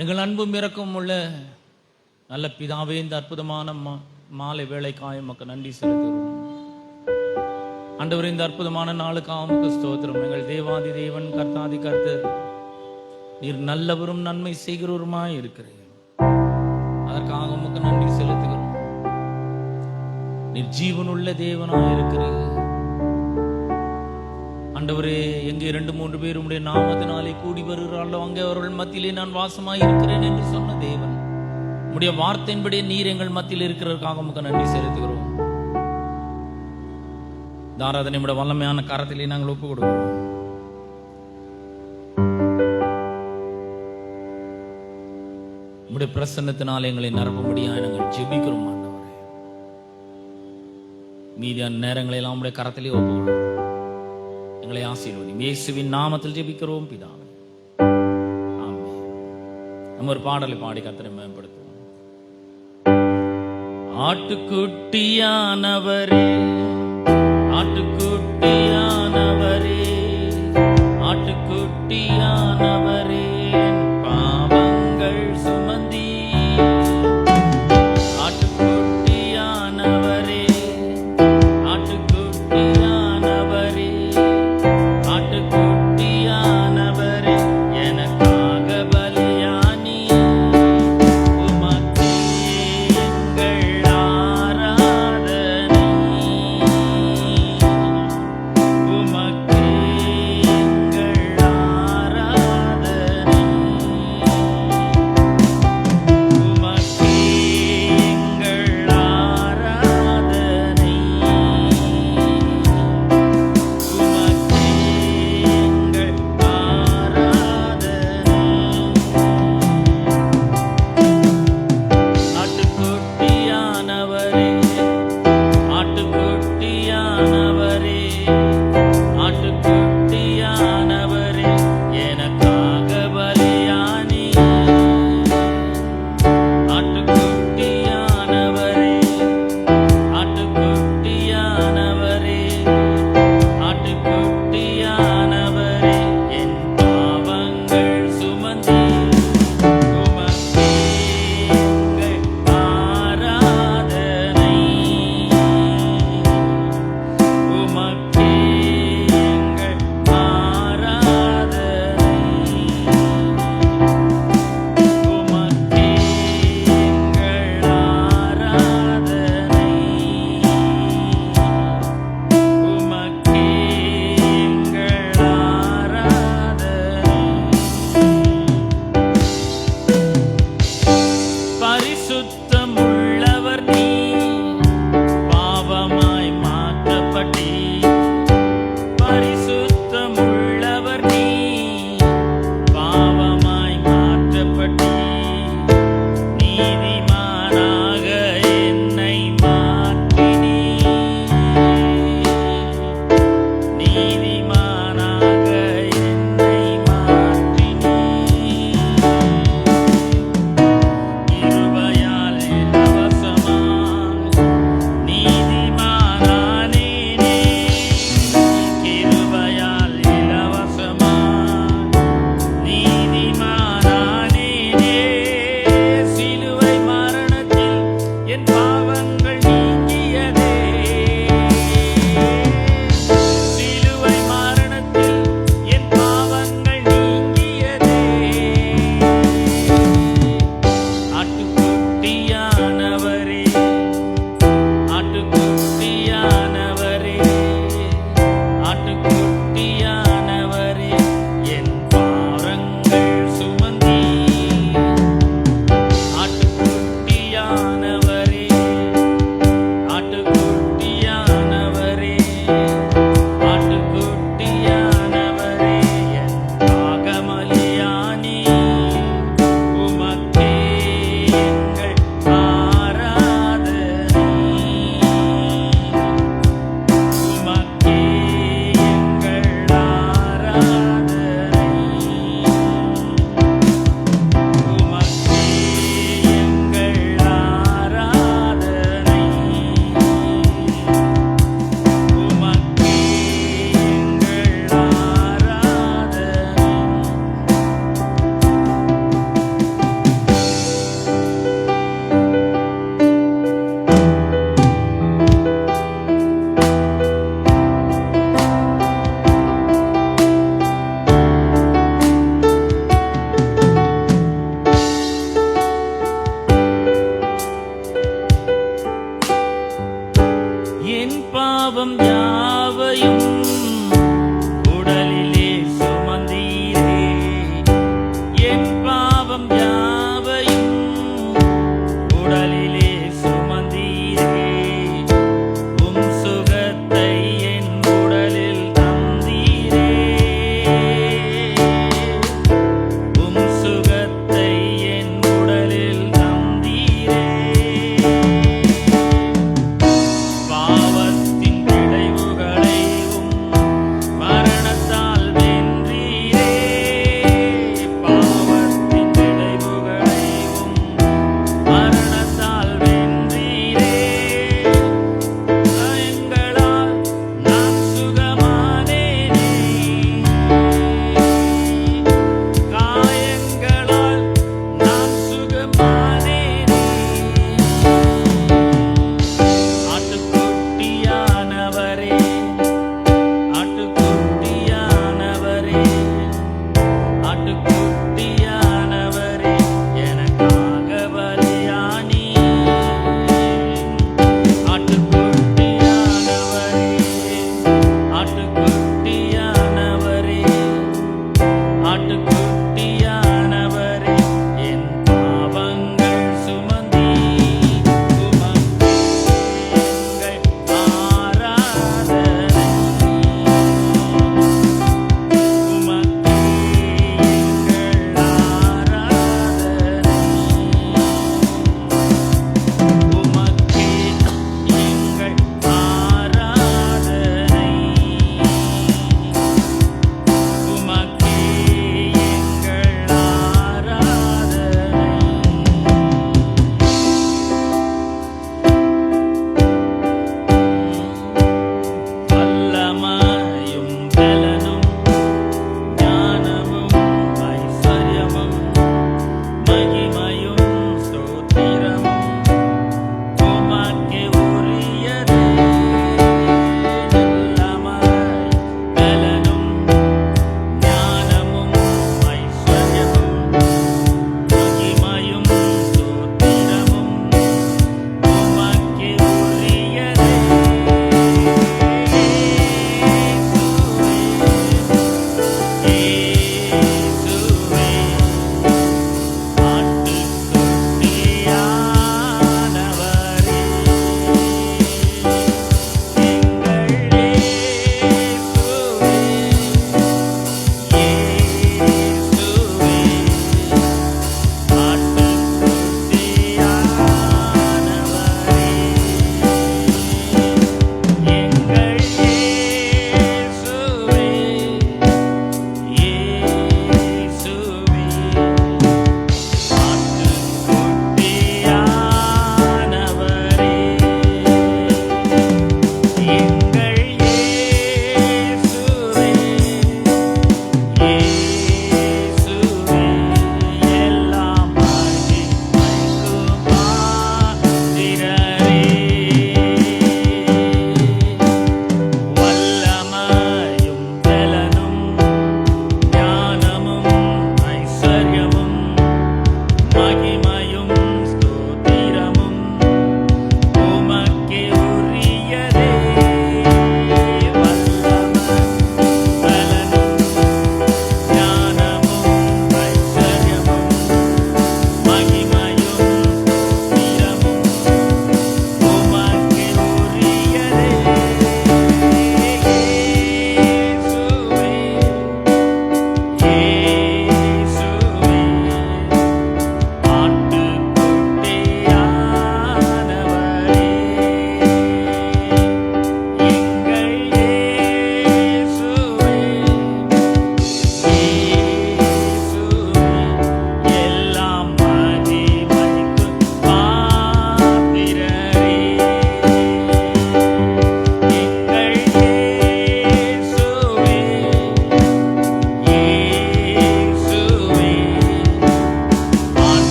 எங்கள் அன்பும் இரக்கம் உள்ள நல்ல பிதாவே, இந்த அற்புதமான மாலை வேளைக்காய் உமக்கு நன்றி செலுத்துகிறோம். ஆண்டவரே, இந்த அற்புதமான நாளுக்காக உமக்கு ஸ்தோத்திரம். எங்கள் தேவாதி தேவன், கர்த்தாதி கர்த்தர், நீர் நல்லவரும் நன்மை செய்கிறவருமாய் இருக்கிறீர். அதற்காக உமக்கு நன்றி செலுத்துகிறோம். நீர் ஜீவனுள்ள தேவனாய் இருக்கிறீர். ஆண்டவரே, எங்கே 2-3 பேர் உம்முடைய நாமத்தினாலே கூடி வருகிறார்களோ அங்கே அவர்கள் மத்தியிலே நான் வாசமாய் இருக்கிறேன் என்று சொன்ன தேவன், உம்முடைய வார்த்தையின்படி நீர் எங்கள் மத்தியில் இருக்கிறதற்காக உமக்கு நன்றி செலுத்துகிறோம். தாராதனை நம்முடைய வல்லமையான கரத்திலே நாங்கள் ஒப்புக் கொடுக்கிறோம். உம்முடைய பிரசன்னத்தினால் எங்களை நிரப்பும்படியாக நாங்கள் ஜெபிக்கிறோம். ஆண்டவரே, மீதியான நேரங்களை எல்லாம் உம்முடைய கரத்திலே ஒப்புக் கொடுக்கிறோம். எங்களை ஆசீர்வதியும். இயேசுவின் நாமத்தில் ஜெபிக்கிறோம் பிதாவே, ஆமென். நம்ம ஒரு பாடலை பாடி கர்த்தரை மேம்படுத்துவோம். ஆட்டுக்குட்டியானவரே, ஆட்டுக்குட்டியானவரே, ஆட்டுக்குட்டியானவரே, பாவங்கள் சுமந்தி. ஆட்டுக்குட்டியானவரே, ஆட்டுக்குட்டியானவரே, ஆட்டுக்குட்டியானவரே, எனக்காக பலியானி. உமக்கே எங்கள் ஆராதனை, உமக்கே எங்கள் ஆராதனை.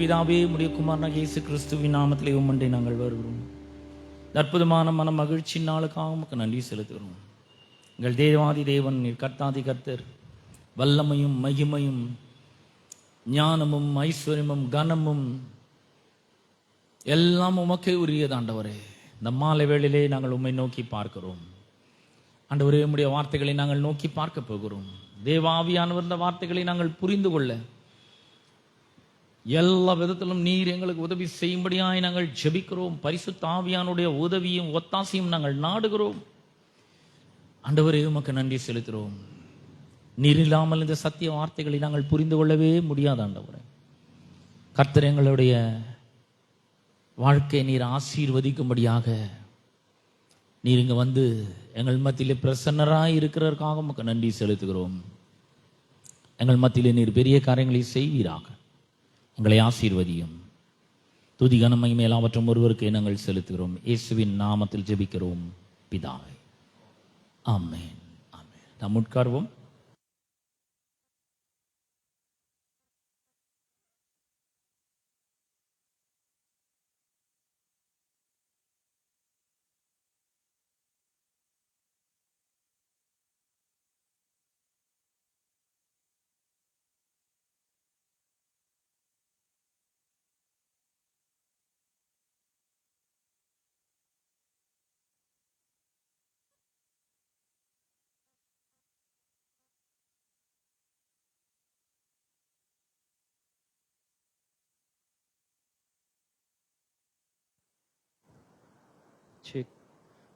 பிதாவே, உம்முடைய குமாரனாகிய இயேசு கிறிஸ்துவின் நாமத்திலே உம்முண்டை நாங்கள் வருகிறோம். அற்புதமான மன மகிழ்ச்சி நாளுக்காக உமக்கு நன்றி செலுத்துகிறோம். எங்கள் தேவாதி தேவன், நீர் கர்த்தாதி கர்த்தர், வல்லமையும் மகிமையும் ஞானமும் ஐஸ்வர்யமும் கனமும் எல்லாம் உமக்கே உரியது ஆண்டவரே. இந்த மாலை வேளையிலே நாங்கள் உம்மை நோக்கி பார்க்கிறோம் ஆண்டவரே. உம்முடைய வார்த்தைகளை நாங்கள் நோக்கி பார்க்க போகிறோம். தேவாவியானவர் இந்த வார்த்தைகளை நாங்கள் புரிந்து கொள்ள எல்லா விதத்திலும் நீர் எங்களுக்கு உதவி செய்யும்படியாய் நாங்கள் ஜெபிக்கிறோம். பரிசுத்த ஆவியானுடைய உதவியும் ஒத்தாசையும் நாங்கள் நாடுகிறோம். ஆண்டவரே, உமக்கு நன்றி செலுத்துகிறோம். நீர் இல்லாமல் இந்த சத்திய வார்த்தைகளை நாங்கள் புரிந்து கொள்ளவே முடியாது ஆண்டவரே. கர்த்தர் எங்களுடைய வாழ்க்கையை நீர் ஆசீர்வதிக்கும்படியாக நீர் இங்கே வந்து எங்கள் மத்தியிலே பிரசன்னராய் இருக்கிறதற்காக உமக்கு நன்றி செலுத்துகிறோம். எங்கள் மத்தியிலே நீர் பெரிய காரியங்களை செய்வீராக. எங்களை ஆசீர்வதியும். துதி கனமை மேலாவற்றும் ஒருவருக்கு நாங்கள் செலுத்துகிறோம். இயேசுவின் நாமத்தில் ஜெபிக்கிறோம் பிதாவே, ஆமென். ஆமென். நாம் உட்கார்வோம்.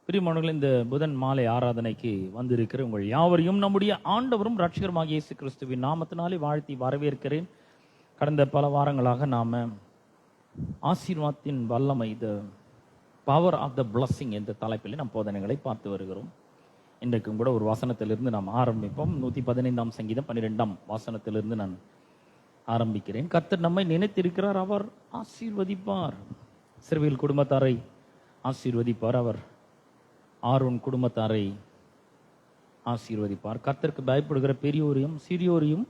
பிரியமானவர்களே, இந்த புதன் மாலை ஆராதனைக்கு வந்திருக்கிற உங்கள் யாவரையும் நம்முடைய ஆண்டவரும் ரட்சகருமாகிய இயேசு கிறிஸ்துவின் நாமத்தினாலே வாழ்த்தி வரவேற்கிறேன். கடந்த பல வாரங்களாக நாம ஆசீர்வாதத்தின் வல்லமை, the power of the blessing என்ற தலைப்பில் நாம் போதனைகளை பார்த்து வருகிறோம். இன்றைக்கும் கூட ஒரு வசனத்திலிருந்து நாம் ஆரம்பிப்போம். 115ஆம் சங்கீதம் 12ஆம் வசனத்திலிருந்து நான் ஆரம்பிக்கிறேன். கர்த்தர் நம்மை நினைத்திருக்கிறார், அவர் ஆசீர்வதிப்பார். இஸ்ரவேல் குடும்பத்தாரை ஆசீர்வதிப்பார், அவர் ஆரோன் குடும்பத்தாரை ஆசீர்வதிப்பார். கர்த்தருக்கு பயப்படுகிற பெரியோரையும் சிறியோரையும்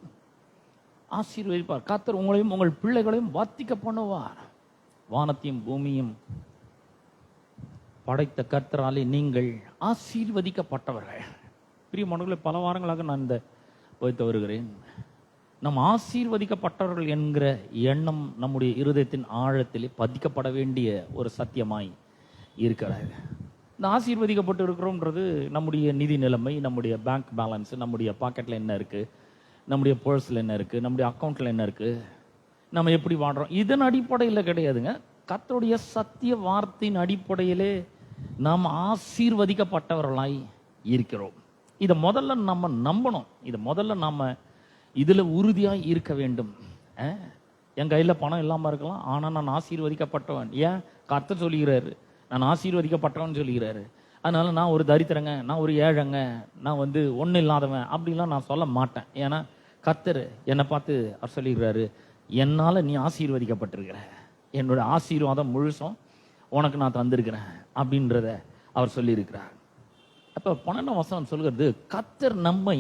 ஆசீர்வதிப்பார். கர்த்தர் உங்களையும் உங்கள் பிள்ளைகளையும் வர்த்திக்க பண்ணுவார். வானத்தையும் பூமியும் படைத்த கர்த்தராலே நீங்கள் ஆசீர்வதிக்கப்பட்டவர்கள். பிரியமானவர்களே, பல வாரங்களாக நான் இந்த போய்த்து வருகிறேன். நம் ஆசீர்வதிக்கப்பட்டவர்கள் என்கிற எண்ணம் நம்முடைய இருதயத்தின் ஆழத்திலே பதிக்கப்பட வேண்டிய ஒரு சத்தியமாய் இருக்கிறார். இந்த ஆசீர்வதிக்கப்பட்டு இருக்கிறோம்ன்றது நம்முடைய நிதி நிலைமை, நம்முடைய பேங்க் பேலன்ஸ், நம்முடைய பாக்கெட்டில் என்ன இருக்குது, நம்முடைய பர்ஸில் என்ன இருக்குது, நம்முடைய அக்கௌண்ட்டில் என்ன இருக்குது, நம்ம எப்படி வாழ்கிறோம், இதன் அடிப்படையில் கிடையாதுங்க. கர்த்தருடைய சத்திய வார்த்தையின் அடிப்படையிலே நாம் ஆசீர்வதிக்கப்பட்டவர்களாய் இருக்கிறோம். இதை முதல்ல நம்ம நம்பணும். இதை முதல்ல நாம் இதில் உறுதியாக இருக்க வேண்டும். என் கையில் பணம் இல்லாமல் இருக்கலாம், ஆனால் நான் ஆசீர்வதிக்கப்பட்டவன். ஏன்? கர்த்தர் சொல்லுகிறாரு, நான் ஆசீர்வதிக்கப்பட்டவன் சொல்லுகிறாரு. அதனால நான் ஒரு தரித்திரங்க, நான் ஒரு ஏழைங்க, நான் ஒன்றும் இல்லாதவன் அப்படிலாம் நான் சொல்ல மாட்டேன். ஏன்னா கர்த்தர் என்னை பார்த்து அவர் சொல்லிடுறாரு, என்னால் நீ ஆசீர்வதிக்கப்பட்டிருக்கிற, என்னோட ஆசீர்வாதம் முழுசும் உனக்கு நான் தந்திருக்கிறேன் அப்படின்றத அவர் சொல்லியிருக்கிறார். அப்போ 12ஆம் வசனம் சொல்கிறது, கர்த்தர் நம்மை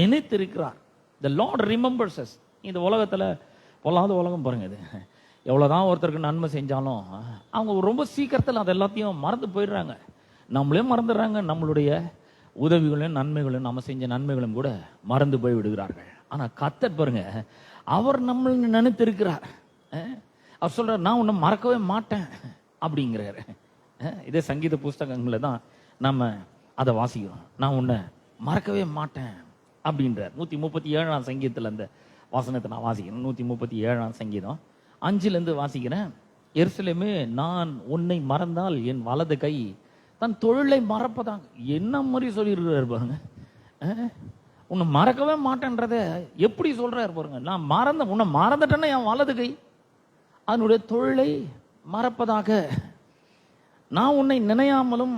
நினைத்திருக்கிறார். The Lord remembers us. இந்த உலகத்தில் பொல்லாத உலகம் பாருங்க, இது எவ்வளோதான் ஒருத்தருக்கு நன்மை செஞ்சாலும் அவங்க ரொம்ப சீக்கிரத்தில் அது எல்லாத்தையும் மறந்து போயிடுறாங்க. நம்மளே மறந்துடுறாங்க. நம்மளுடைய உதவிகளையும் நன்மைகளையும், நம்ம செஞ்ச நன்மைகளும் கூட மறந்து போய் விடுகிறார்கள். ஆனால் கர்த்தர் பாருங்க, அவர் நம்மளை நினைத்திருக்கிறார். அவர் சொல்றார், நான் உன்னை மறக்கவே மாட்டேன் அப்படிங்கிறாரு. இதே சங்கீத புஸ்தகங்களில் தான் நம்ம அதை வாசிக்கிறோம். நான் உன்னை மறக்கவே மாட்டேன் அப்படின்றார். 137ஆம் சங்கீதத்தில் அந்த வசனத்தை நான் வாசிக்கிறேன். 137ஆம் சங்கீதம் 5லேருந்து வாசிக்கிறேன். எருசலேமே, நான் உன்னை மறந்தால் என் வலது கை தன் தொழிலை மறப்பதாங்க. என்ன மாதிரி சொல்லியிருக்கிறார் பாருங்க. உன்னை மறக்கவே மாட்டேன்றத எப்படி சொல்றாரு பாருங்க. நான் உன்னை மறந்துட்டேன்னா என் வலது கை அதனுடைய தொழிலை மறப்பதாக. நான் உன்னை நினையாமலும்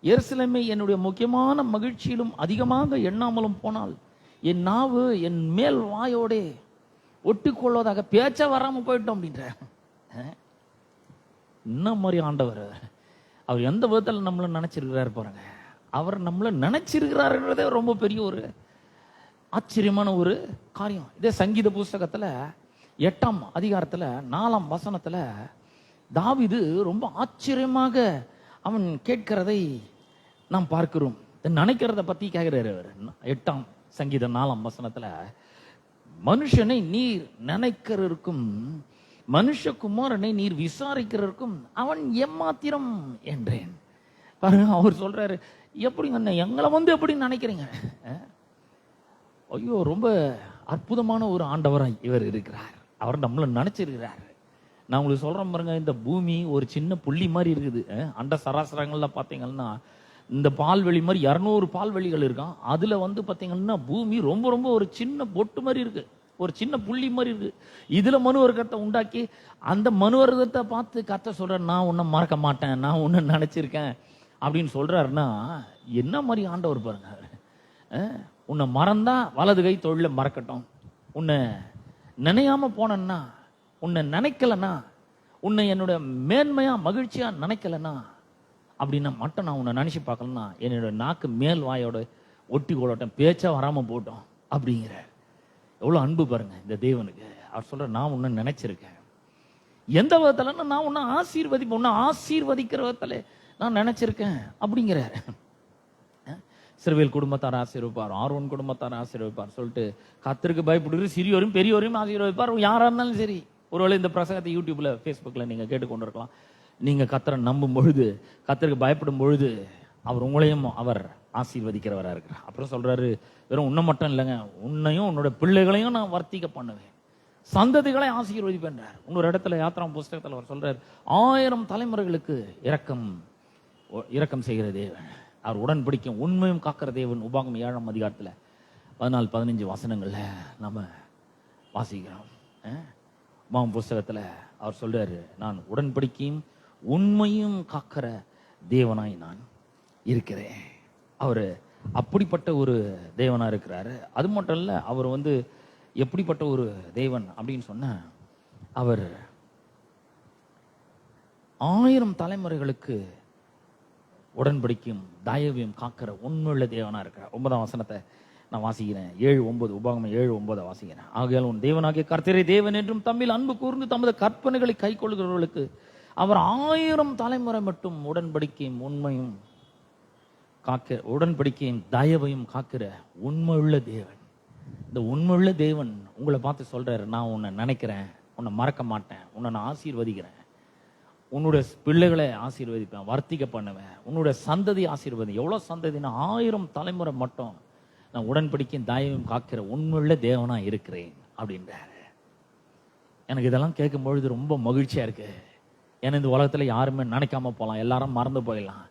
எருசலேமே என்னுடைய முக்கியமான மகிழ்ச்சியிலும் அதிகமாக எண்ணாமலும் போனால் என் நாவு என் மேல் வாயோடே ஒட்டிக்கொள்வதாக பேச்ச வராமல் போயிட்டோம் அப்படின்ற. என்ன மாதிரி ஆண்டவர், அவர் எந்த விதத்தில் நம்மளை நினைச்சிருக்கிறாரு பாருங்க. அவர் நம்மளை நினைச்சிருக்கிறாருன்றதே ரொம்ப பெரிய ஒரு ஆச்சரியமான ஒரு காரியம். இதே சங்கீத புஸ்தகத்தில் 8ஆம் அதிகாரத்துல 4ஆம் வசனத்துல தாவீது ரொம்ப ஆச்சரியமாக அவன் கேட்கிறதை நாம் பார்க்கிறோம். நினைக்கிறத பத்தி கேட்கிறாரு அவர். 8ஆம் சங்கீதம் 4ஆம் வசனத்துல, மனுஷனை நீர் நினைக்கிறதற்கும் மனுஷகுமாரனை நீர் விசாரிக்கிறதற்கும் அவன் எம்மாத்திரம் என்றேன். பாருங்க, அவர் சொல்றாரு, எப்படி எங்களை எப்படி நினைக்கிறீங்க? ஐயோ, ரொம்ப அற்புதமான ஒரு ஆண்டவராய் இவர் இருக்கிறார். அவர் நம்மள நினைச்சிருக்கிறார். நான் உங்களுக்கு சொல்றேன் பாருங்க, இந்த பூமி ஒரு சின்ன புள்ளி மாதிரி இருக்குது. அண்ட சராசரங்கள்ல பாத்தீங்கன்னா இந்த பால்வெளி மாதிரி 200 பால்வெளிகள் இருக்கான். அதுல பாத்தீங்கன்னா பூமி ரொம்ப ரொம்ப ஒரு சின்ன பொட்டு மாதிரி இருக்கு, ஒரு சின்ன புள்ளி மாதிரி இருக்கு. இதுல மனுவர்க்கத்தை உண்டாக்கி அந்த மனுவர்க்கத்தை பார்த்து கத்த சொல்ற, நான் உன்னை மறக்க மாட்டேன், நான் உன்னை நினைச்சிருக்கேன் அப்படின்னு சொல்றாருன்னா என்ன மாதிரி ஆண்டவர் பாருங்க. உன்னை மறந்தா வலது கை தொழில மறக்கட்டும், உன்னை நினையாம போனன்னா, உன்னை நினைக்கலன்னா, உன்னை என்னோட மேன்மையா மகிழ்ச்சியா நினைக்கலன்னா, அப்படின்னா மட்டும் நான் உன்னை நினைச்சு பார்க்கலன்னா என்னோட நாக்கு மேல் வாயோட ஒட்டி கொள்ளட்டும், பேச்சா வராம போட்டோம் அப்படிங்கிற எவ்வளவு அன்பு பாருங்க இந்த தேவனுக்கு. அவர் சொல்ற, நான் உன்னை நினைச்சிருக்கேன். எந்த விதத்துல நான் உன்னை ஆசீர்வதிப்பேன், உன்னை ஆசீர்வதிக்கிற விதத்துல நான் நினைச்சிருக்கேன் அப்படிங்கிறார். சிறுவேல் குடும்பத்தார் ஆசீர்வதிப்பார், ஆரோன் குடும்பத்தார் ஆசீர்வதிப்பார் சொல்லிட்டு கர்த்தருக்கு பயப்படுகிற சிறியோரையும் பெரியோரையும் ஆசீர்வதிப்பார். யாரா இருந்தாலும் சரி. ஒருவேளை இந்த பிரசங்கத்தை யூடியூப்ல ஃபேஸ்புக்ல நீங்க கேட்டுக்கொண்டு இருக்கலாம். நீங்க கர்த்தரை நம்பும் பொழுது, கர்த்தருக்கு பயப்படும் பொழுது அவர் உங்களையும் அவர் ஆசீர்வதிக்கிறவரா இருக்கிறார். அப்புறம் சொல்றாரு, வெறும் உன்னை மட்டும் இல்லைங்க, உன்னையும் உன்னோட பிள்ளைகளையும் நான் வர்த்திக்க பண்ணுவேன், சந்ததிகளை ஆசீர்வதிப்பேன்றார். இன்னொரு இடத்துல யாத்திராம் புஸ்தகத்தில் அவர் சொல்றாரு, 1000 தலைமுறைகளுக்கு இரக்கம் செய்கிற தேவன், அவர் உடன்படிக்கும் உண்மையும் காக்கிற தேவன். உபாகம் 7ஆம் அதிகாரத்துல 14-15 வசனங்கள்ல நம்ம வாசிக்கிறோம். உபாகம் புஸ்தகத்துல அவர் சொல்றாரு, நான் உடன்படிக்கையும் உண்மையும் காக்கிற தேவனாய் நான் இருக்கிறேன். அவரு அப்படிப்பட்ட ஒரு தேவனா இருக்கிறாரு. அது மட்டும் இல்ல, அவர் எப்படிப்பட்ட ஒரு தேவன் அப்படின்னு சொன்ன, அவர் 1000 தலைமுறைகளுக்கு உடன்படிக்கையும் தயவையும் காக்கிற உண்மையுள்ள தேவனா இருக்கிறார். 9ஆம் வசனத்தை நான் வாசிக்கிறேன். 7-9 உபாகம் 7-9 வாசிக்கிறேன். ஆகையால் உன் தேவனாகிய கர்த்தரே தேவன் என்றும் தம்மில் அன்பு கூர்ந்து தமது கற்பனைகளை கை கொள்கிறவர்களுக்கு அவர் 1000 தலைமுறை மட்டும் உடன்படிக்கையும் உண்மையும் காக்கிற, உடன்படிக்கையும் தயவையும் காக்கிற உண்மையுள்ள தேவன். இந்த உண்மையுள்ள தேவன் உங்களை பார்த்து சொல்றாரு, நான் உன்னை நினைக்கிறேன், உன்னை மறக்க மாட்டேன், உன்னை நான் ஆசீர்வதிக்கிறேன், உன்னுடைய பிள்ளைகளை ஆசீர்வதிப்பேன், வர்த்திக்க பண்ணுவேன், உன்னுடைய சந்ததி ஆசீர்வதி. எவ்வளவு சந்ததினா 1000 தலைமுறை மட்டும் நான் உடன்படிக்கையும் தயவையும் காக்கிற உண்மையுள்ள தேவனா இருக்கிறேன் அப்படின்றாரு. எனக்கு இதெல்லாம் கேட்கும் பொழுது ரொம்ப மகிழ்ச்சியா இருக்கு. ஏன்னா இந்த உலகத்துல யாருமே நினைக்காம போகலாம், எல்லாரும் மறந்து போயிடலாம்,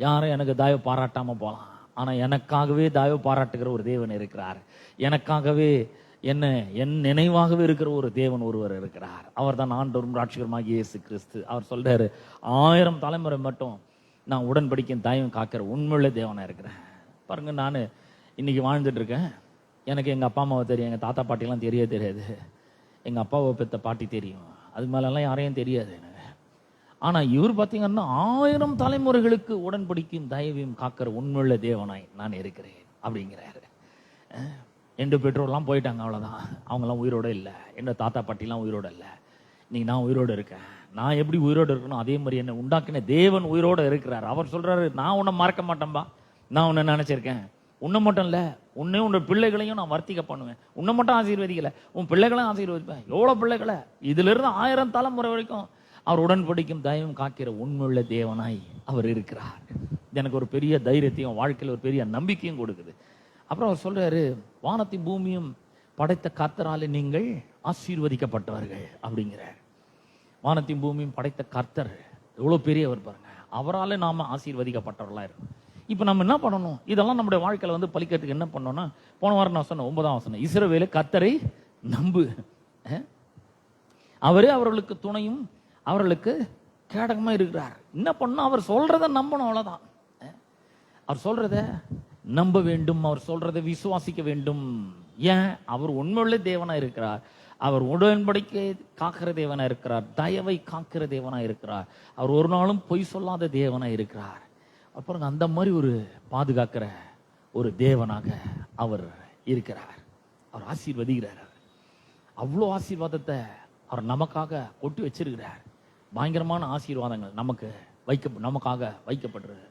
யாரும் எனக்கு தயவு பாராட்டாம போகலாம். ஆனா எனக்காகவே தயவு பாராட்டுகிற ஒரு தேவன் இருக்கிறார். எனக்காகவே என் நினைவாகவே இருக்கிற ஒரு தேவன் ஒருவர் இருக்கிறார். அவர் தான் ஆண்டவரும் ராட்சகருமாகிய இயேசு கிறிஸ்து. அவர் சொல்றாரு, 1000 தலைமுறை மட்டும் நான் உடன்படிக்கையும் தயவும் காக்கிற உண்மையுள்ள தேவனா இருக்கிறேன். பாருங்க, நான் இன்னைக்கு வாழ்ந்துட்டு இருக்கேன். எனக்கு எங்க அப்பா அம்மாவை தெரியும், எங்க தாத்தா பாட்டிலாம் தெரியாது. எங்க அப்பாவை பெற்ற பாட்டி தெரியும், அது மேலெல்லாம் யாரையும் தெரியாது எனக்கு. ஆனா இவர் பார்த்தீங்கன்னா 1000 தலைமுறைகளுக்கு உடன்படிக்கையும் தயவையும் காக்கிற உண்மையுள்ள தேவனாய் நான் இருக்கிறேன் அப்படிங்கிறாரு. எந்த பெற்றோர்லாம் போயிட்டாங்க, அவ்வளவுதான். அவங்கெல்லாம் உயிரோட இல்லை. எந்த தாத்தா பாட்டிலாம் உயிரோட இல்லை. இன்னைக்கு நான் உயிரோட இருக்கேன். நான் எப்படி உயிரோட இருக்கணும், அதே மாதிரி என்ன உண்டாக்கின தேவன் உயிரோட இருக்கிறார். அவர் சொல்றாரு, நான் உன்னை மறக்க மாட்டேன்பா, நான் உன்னை நினைச்சிருக்கேன். உன்னை மட்டும் இல்ல, உன்னையும் உன்னோட பிள்ளைகளையும் நான் வர்த்திக்க பண்ணுவேன். உன்னை மட்டும் ஆசீர்வதிக்கல, உன் பிள்ளைகளையும் ஆசீர்வதிப்பேன். எவ்வளவு பிள்ளைகளை! இதுல இருந்து 1000 தலைமுறை வரைக்கும் அவர் உடன்படிக்கும் தயவும் காக்கிற உண்மையுள்ள தேவனாய் அவர் இருக்கிறார். எனக்கு ஒரு பெரிய தைரியத்தையும் வாழ்க்கையில் ஒரு பெரிய நம்பிக்கையும் கொடுக்குது. அப்புறம் அவர் சொல்றாரு, வானத்தையும் பூமியும் படைத்த கர்த்தராலே நீங்கள் ஆசீர்வதிக்கப்பட்டவர்கள் அப்படிங்கிறார். வானத்தையும் பூமியும் படைத்த கர்த்தர் எவ்வளவு பெரியவர் பாருங்க. அவரால் நாம ஆசீர்வதிக்கப்பட்டவர்களா இருக்கும். இப்ப நம்ம என்ன பண்ணணும், இதெல்லாம் நம்முடைய வாழ்க்கையில பலிக்கிறதுக்கு என்ன பண்ணணும்னா, போன வாரம் நான் சொன்ன 9ஆம் வசனம், இஸ்ரவேலே கர்த்தரை நம்பு, அவரே அவர்களுக்கு துணையும் அவர்களுக்கு கேடகமா இருக்கிறார். என்ன பண்ணணும், அவர் சொல்றத நம்பணும், அவ்வளவுதான். அவர் சொல்றத நம்ப வேண்டும், அவர் சொல்றதை விசுவாசிக்க வேண்டும். ஏன்? அவர் உண்மையுள்ள தேவனா இருக்கிறார், அவர் உடன்படிக்கை காக்கிற தேவனா இருக்கிறார், தயவை காக்கிற தேவனா இருக்கிறார், அவர் ஒரு நாளும் பொய் சொல்லாத தேவனா இருக்கிறார். அப்புறம் அந்த மாதிரி ஒரு பாதுகாக்கிற ஒரு தேவனாக அவர் இருக்கிறார். அவர் ஆசீர்வதிக்கிறார். அவ்வளோ ஆசீர்வாதத்தை அவர் நமக்காக கொட்டி வச்சிருக்கிறார். பயங்கரமான ஆசீர்வாதங்கள் நமக்காக வைக்கப்பட்டிருக்கு.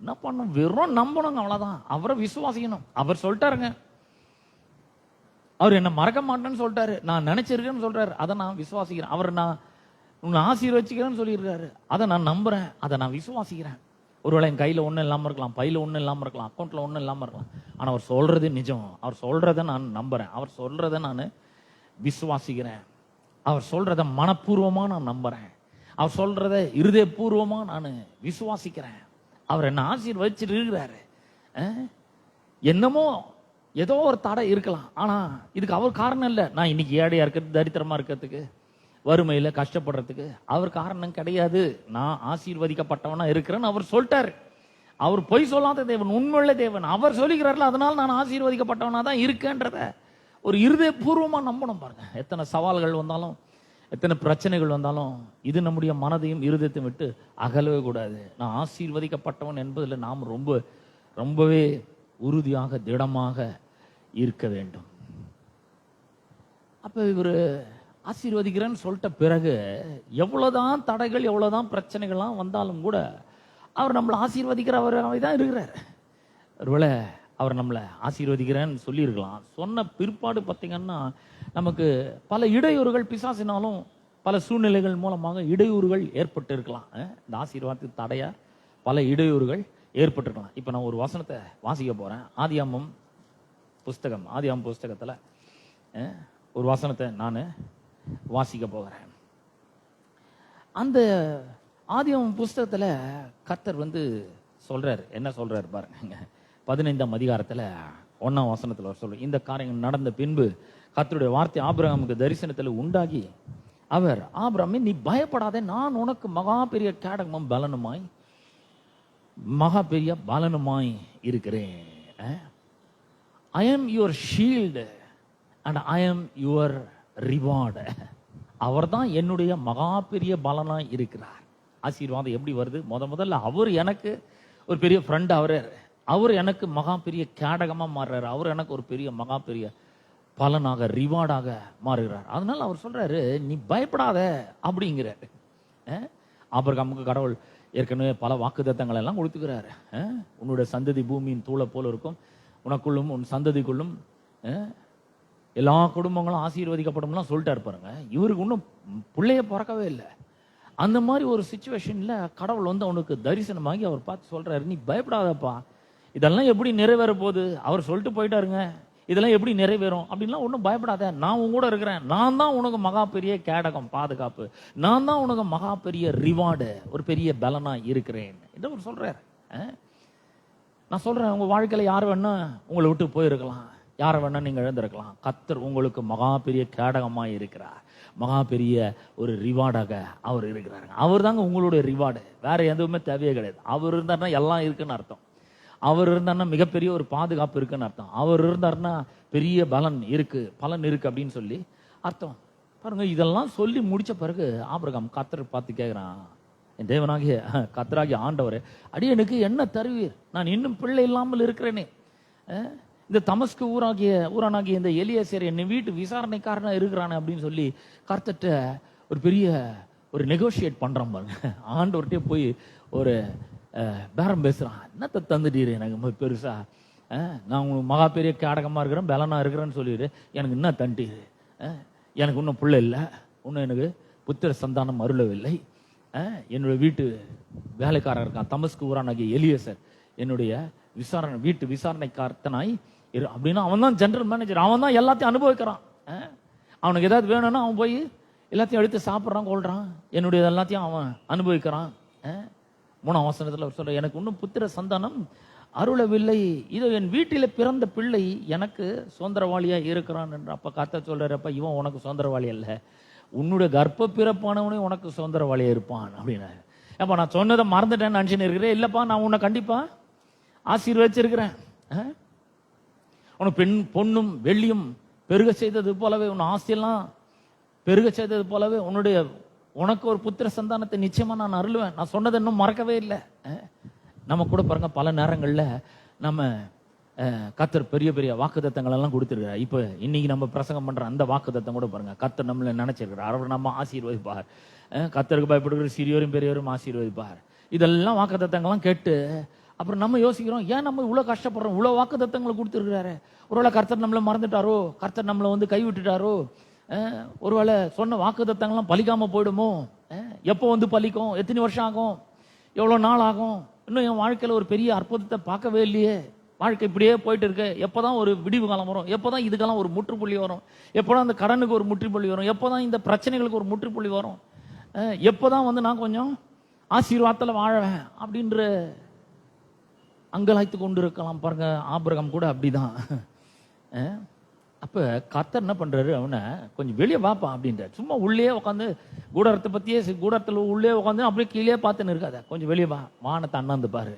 என்ன பண்ணும்? வெறும் நம்பணுங்க, அவ்வளவுதான். அவரை விசுவாசிக்கணும். அவர் சொல்லிட்டாருங்க, அவர் என்ன மறக்க மாட்டேன்னு சொல்லிட்டாரு, நான் நினைச்சிருக்கேன்னு சொல்றாரு, அதை நான் விசுவாசிக்கிறேன். அவர் நான் உன்னை ஆசீர்வச்சிக்கிறேன்னு சொல்லியிருக்காரு, அதை நான் நம்புறேன், அதை நான் விசுவாசிக்கிறேன். ஒருவேளை என் கையில ஒன்றும் இல்லாமல் இருக்கலாம், பையில ஒன்றும் இல்லாமல் இருக்கலாம், அக்கௌண்ட்ல ஒன்றும் இல்லாமல் இருக்கலாம், ஆனால் அவர் சொல்றது நிஜம். அவர் சொல்றதை நான் நம்புறேன், அவர் சொல்றதை நான் விசுவாசிக்கிறேன், அவர் சொல்றதை மனப்பூர்வமா நான் நம்புறேன், அவர் சொல்றதை இருதயபூர்வமா நான் விசுவாசிக்கிறேன். அவர் என்ன ஆசீர்வதிச்சிட்டு இருக்கிறாரு. என்னமோ ஏதோ ஒரு தடை இருக்கலாம், ஆனா இதுக்கு அவர் காரணம் இல்லை. நான் இன்னைக்கு ஏழையா இருக்கிறது, தரித்திரமா இருக்கிறதுக்கு, வறுமையில கஷ்டப்படுறதுக்கு அவர் காரணம் கிடையாது. நான் ஆசீர்வதிக்கப்பட்டவனா இருக்கிறேன்னு அவர் சொல்லிட்டாரு. அவர் பொய் சொல்லாத தேவன், உண்மையுள்ள தேவன். அவர் சொல்லிக்கிறார்ல, அதனால நான் ஆசீர்வதிக்கப்பட்டவனா தான் இருக்கேன்றத ஒரு இருதயபூர்வமா நம்பணும். பாருங்க, எத்தனை சவால்கள் வந்தாலும், எத்தனை பிரச்சனைகள் வந்தாலும், இது நம்முடைய மனதையும் இருதயத்தையும் விட்டு அகலவே கூடாது. நான் ஆசீர்வதிக்கப்பட்டவன் என்பதில் நாம் ரொம்பவே உறுதியாக திடமாக இருக்க வேண்டும். அப்ப இவர் ஆசீர்வதிக்கிறேன்னு சொல்லிட்ட பிறகு எவ்வளவுதான் தடைகள், எவ்வளவுதான் பிரச்சனைகள்லாம் வந்தாலும் கூட அவர் நம்மளை ஆசீர்வதிக்கிறவராகவே தான் இருக்கிறார். ஒருவேளை அவர் நம்மளை ஆசீர்வதிக்கிறேன்னு சொல்லியிருக்கலாம், சொன்ன பிற்பாடு பார்த்தீங்கன்னா நமக்கு பல இடையூறுகள், பிசாசினாலும் பல சூழ்நிலைகள் மூலமாக இடையூறுகள் ஏற்பட்டு இருக்கலாம். இந்த ஆசீர்வாதத்துக்கு தடையா பல இடையூறுகள் ஏற்பட்டிருக்கலாம். இப்போ நான் ஒரு வசனத்தை வாசிக்க போறேன். ஆதியாமம் புஸ்தகத்துல ஒரு வசனத்தை நான் வாசிக்க போகிறேன். அந்த ஆதியாமம் புஸ்தகத்துல கர்த்தர் சொல்றாரு, என்ன சொல்றாரு பாருங்க. 15ஆம் அதிகாரத்துல 1ஆம் வசனத்துல சொல்ற, இந்த காரியங்கள் நடந்த பின்பு கர்த்தருடைய வார்த்தை ஆபிரகாமுக்கு தரிசனத்துல உண்டாகி, அவர் ஆபிரகாமே, நீ பயப்படாதே, நான் உனக்கு மகா பெரிய கேடகமும் மகா பெரிய பலனுமாய் இருக்கிறேன். I am your shield and I am your reward. அவர் தான் என்னுடைய மகா பெரிய பலனாய் இருக்கிறார். ஆசீர்வாதம் எப்படி வருது? முதல்ல அவர் எனக்கு ஒரு பெரிய ஃப்ரெண்ட், அவர் எனக்கு மகா பெரிய கேடகமா மாறுறாரு, அவர் எனக்கு ஒரு பெரிய மகா பெரிய பலனாக, ரிவார்டாக மாறுகிறார். அதனால அவர் சொல்றாரு, நீ பயப்படாத அப்படிங்கிறாரு. ஆபிரகாமுக்கு கடவுள் ஏற்கனவே பல வாக்குத்தத்தங்கள் எல்லாம் கொடுத்துக்கிறாரு. உன்னுடைய சந்ததி பூமியின் தூளை போல இருக்கும், உனக்குள்ளும் உன் சந்ததிக்குள்ளும் எல்லா குடும்பங்களும் ஆசீர்வதிக்கப்படும்லாம் சொல்லிட்டாரு பாருங்க. இவருக்கு இன்னும் பிள்ளைய பிறக்கவே இல்லை. அந்த மாதிரி ஒரு சிச்சுவேஷன்ல கடவுள் அவனுக்கு தரிசனமாகி அவர் பார்த்து சொல்றாரு, நீ பயப்படாதப்பா, இதெல்லாம் எப்படி நிறைவேற போகுது? அவர் சொல்லிட்டு போயிட்டாருங்க, இதெல்லாம் எப்படி நிறைவேறும் அப்படின்லாம் ஒன்றும் பயப்படாத, நான் உன் கூட இருக்கிறேன், நான் தான் உனக்கு மகா பெரிய கேடகம், பாதுகாப்பு, நான் தான் உனக்கு மகா பெரிய ரிவார்டு, ஒரு பெரிய பலனா இருக்கிறேன் என்று அவர் சொல்றாரு. நான் சொல்றேன், உங்க வாழ்க்கையில யார் வேணா உங்களை விட்டு போயிருக்கலாம், யாரை வேணா நீங்க இழந்திருக்கலாம். கர்த்தர் உங்களுக்கு மகா பெரிய கேடகமாக இருக்கிறார், மகா பெரிய ஒரு ரிவார்டாக அவர் இருக்கிறாரு. அவர் தாங்க உங்களுடைய ரிவார்டு, வேற எதுவுமே தேவையே கிடையாது. அவர் இருந்தாருன்னா எல்லாம் இருக்குன்னு அர்த்தம். அவர் இருந்தாருன்னா மிகப்பெரிய ஒரு பாதுகாப்பு இருக்குன்னு அர்த்தம். அவர் இருந்தாருன்னா பெரிய பலன் இருக்கு அப்படின்னு சொல்லி அர்த்தம். பாருங்க, இதெல்லாம் சொல்லி முடிச்ச பிறகு ஆபிரகாம் கர்த்தர் பார்த்து கேட்கிறான், என் தேவனாகிய கர்த்தராகிய ஆண்டவரே, அடியனுக்கு என்ன தருவீர்? நான் இன்னும் பிள்ளை இல்லாமல் இருக்கிறேனே. இந்த தமஸ்கு ஊரானாகிய இந்த எலியேசர் என்னை வீட்டு விசாரணைக்காரனா இருக்கிறானே அப்படின்னு சொல்லி கர்த்தர்ட்ட ஒரு பெரிய ஒரு நெகோசியேட் பண்றான் பாருங்க. ஆண்டவர்கிட்டே போய் ஒரு பேரம் பேசுறான். என்னத்தை தந்துட்டீரு எனக்கு பெருசா? நான் உங்களுக்கு மகா பெரிய கேடகமா இருக்கிறேன், பலனா இருக்கிறேன்னு சொல்லிடு, எனக்கு என்ன தண்டீரு? எனக்கு இன்னும் பிள்ளை இல்லை, இன்னும் எனக்கு புத்திர சந்தானம் அருளவில்லை, என்னுடைய வீட்டு வேலைக்காரன் இருக்கான் தமஸ்கு ஊரானாகிய எலியேசர், என்னுடைய வீட்டு விசாரணைக்காரத்தனாய் அப்படின்னா அவன் தான் ஜெனரல் மேனேஜர், அவன் தான் எல்லாத்தையும் அனுபவிக்கிறான். அவனுக்கு ஏதாவது வேணும்னா அவன் போய் எல்லாத்தையும் எடுத்து சாப்பிட்றான், கொள்றான், என்னுடைய எல்லாத்தையும் அவன் அனுபவிக்கிறான். 3ஆம் வசனத்துல அவர் சொல்ற, எனக்கு இன்னும் புத்திர சந்தானம் அருளவில்லை, இதோ என் வீட்டில பிறந்த பிள்ளை எனக்கு சுதந்திரவாளியா இருக்கிறான் என்று. அப்ப கர்த்தர் சொல்றாரு, அப்ப இவன் உனக்கு சுதந்திரவாளி அல்ல, உன்னுடைய கர்ப்ப பிறப்பானவனே உனக்கு சுதந்திரவாளியா இருப்பான் அப்படின்னு. அப்ப நான் சொன்னதை மறந்துட்டேன்னு நினைச்சுன்னு இருக்கிறேன். இல்லப்பா, நான் உன்னை கண்டிப்பா ஆசீர்வதிச்சிருக்கிறேன். உனக்கு பொண்ணும் வெள்ளியும் பெருக செய்தது போலவே, உன் ஆசையெல்லாம் பெருக செய்தது போலவே உனக்கு ஒரு புத்திர சந்தானத்தை நிச்சயமா நான் அருளுவேன். நான் சொன்னதை இன்னும் மறக்கவே இல்லை. நம்ம கூட பாருங்க, பல நேரங்கள்ல நம்ம கர்த்தர் பெரிய பெரிய வாக்குத்தத்தங்கள் எல்லாம் கொடுத்துருக்காரு. இப்போ இன்னைக்கு நம்ம பிரசங்கம் பண்ற அந்த வாக்குத்தத்தம் கூட பாருங்க, கர்த்தர் நம்மள நினைச்சிருக்கிறார், அவர் நம்ம ஆசீர்வதிப்பார். கர்த்தருக்கு பயப்படுகிற சிறியோரும் பெரியோரும் ஆசீர்வதிப்பார். இதெல்லாம் வாக்குத்தத்தங்கள்லாம் கேட்டு அப்புறம் நம்ம யோசிக்கிறோம், ஏன் நம்ம இவ்வளவு கஷ்டப்படுறோம், இவ்வளவு வாக்குத்தத்தங்களை கொடுத்துருக்கிறாரு, ஒருவேளை கர்த்தர் நம்மள மறந்துட்டாரோ, கர்த்தர் நம்மளை வந்து கைவிட்டுட்டாரோ, ஒருவேளை சொன்ன வாக்குத்தத்தங்கள்லாம் பலிக்காம போயிடுமோ, எப்போ வந்து பலிக்கும், எத்தனை வருஷம் ஆகும், எவ்வளவு நாள் ஆகும், இன்னும் என் வாழ்க்கையில ஒரு பெரிய அற்புதத்தை பார்க்கவே இல்லையே, வாழ்க்கை இப்படியே போயிட்டு இருக்கு, எப்போதான் ஒரு விடிவு காலம் வரும், எப்போதான் இதுக்கெல்லாம் ஒரு முற்றுப்புள்ளி வரும், எப்போதான் இந்த கடனுக்கு ஒரு முற்றுப்புள்ளி வரும், எப்போதான் இந்த பிரச்சனைகளுக்கு ஒரு முற்றுப்புள்ளி வரும், எப்போதான் வந்து நான் கொஞ்சம் ஆசீர்வாதத்தில் வாழவேன் அப்படின்ற அங்கலாய்த்து கொண்டு இருக்கலாம். பாருங்க, ஆபிரகாம் கூட அப்படிதான். அப்ப கர்த்தர் என்ன பண்றாரு, அவனை கொஞ்சம் வெளியே வாப்பா அப்படின்றார். சும்மா உள்ளே உட்காந்து கூடாரத்தை பத்தியே, கூடாரத்தில் உள்ளே உட்காந்து அப்படியே கீழே பார்த்துன்னு இருக்காத, கொஞ்சம் வெளியே வா, வானத்தை அண்ணாந்து பாரு,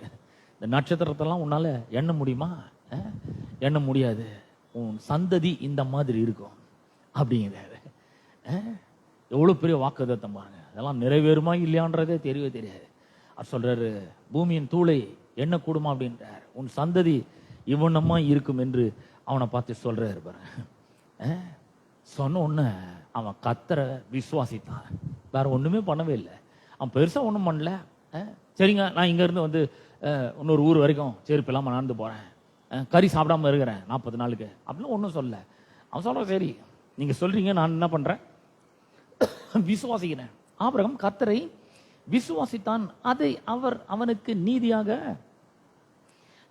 இந்த நட்சத்திரத்தெல்லாம் உன்னால எண்ண முடியுமா, எண்ண முடியாது, உன் சந்ததி இந்த மாதிரி இருக்கும் அப்படிங்கிறாரு. எவ்வளவு பெரிய வாக்குத்தத்தம் பாருங்க, அதெல்லாம் நிறைவேறுமா இல்லையான்றதே தெரியவே தெரியாது. அவர் சொல்றாரு, பூமியின் தூளை என்ன கூடுமா அப்படின்றார், உன் சந்ததி இவனமா இருக்கும் என்று அவனை பார்த்து சொல்றாரு பாருங்க. சொன்ன உடனே அவன் கர்த்தரை விசுவாசித்தான், வேற ஒண்ணுமே பண்ணவே இல்லை, அவன் பெருசா ஒண்ணும் பண்ணல. சரிங்க, நான் இங்க இருந்து வந்து இன்னொரு ஊர் வரைக்கும் செருப்பு இல்லாம நடந்து போறேன், கறி சாப்பிடாம இருக்கிறேன் 40 நாளுக்கு அப்படின்னு ஒன்றும் சொல்ல. அவன் சொல்றான், சரி நீங்க சொல்றீங்க, நான் என்ன பண்றேன், விசுவாசிக்கிறேன். ஆபிரகாம் கர்த்தரை விசுவாசித்தான், அதை அவர் அவனுக்கு நீதியாக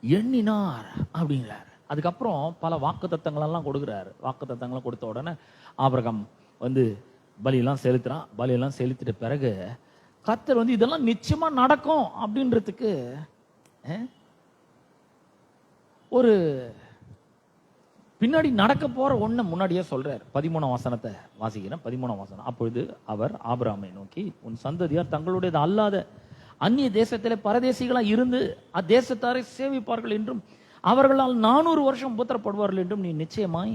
எண்ணினார் அப்படிங்கிறார். அதுக்கப்புறம் பல வாக்குத்தத்தங்கள் எல்லாம் கொடுக்குறாரு. வாக்குத்தத்தங்களை கொடுத்த உடனே ஆபிரகாம் வந்து பலியெல்லாம் செலுத்துறான். பலியெல்லாம் செலுத்திட்ட பிறகு கர்த்தர் வந்து இதெல்லாம் நிச்சயமா நடக்கும் அப்படின்றதுக்கு ஒரு பின்னாடி நடக்க போற ஒண்ணு முன்னாடியே சொல்றாரு. 13ஆம் வசனத்தை வாசிக்கிறேன். 13ஆம் வசனம். அப்பொழுது அவர் ஆபிரகாமை நோக்கி, உன் சந்ததியார் தங்களுடையது அல்லாத அந்நிய தேசத்திலே பரதேசிகளா இருந்து அத்தேசத்தாரை சேவிப்பார்கள் என்றும் அவர்களால் 400 வருஷம் உபத்திரப்படுவார்கள் என்றும் நீ நிச்சயமாய்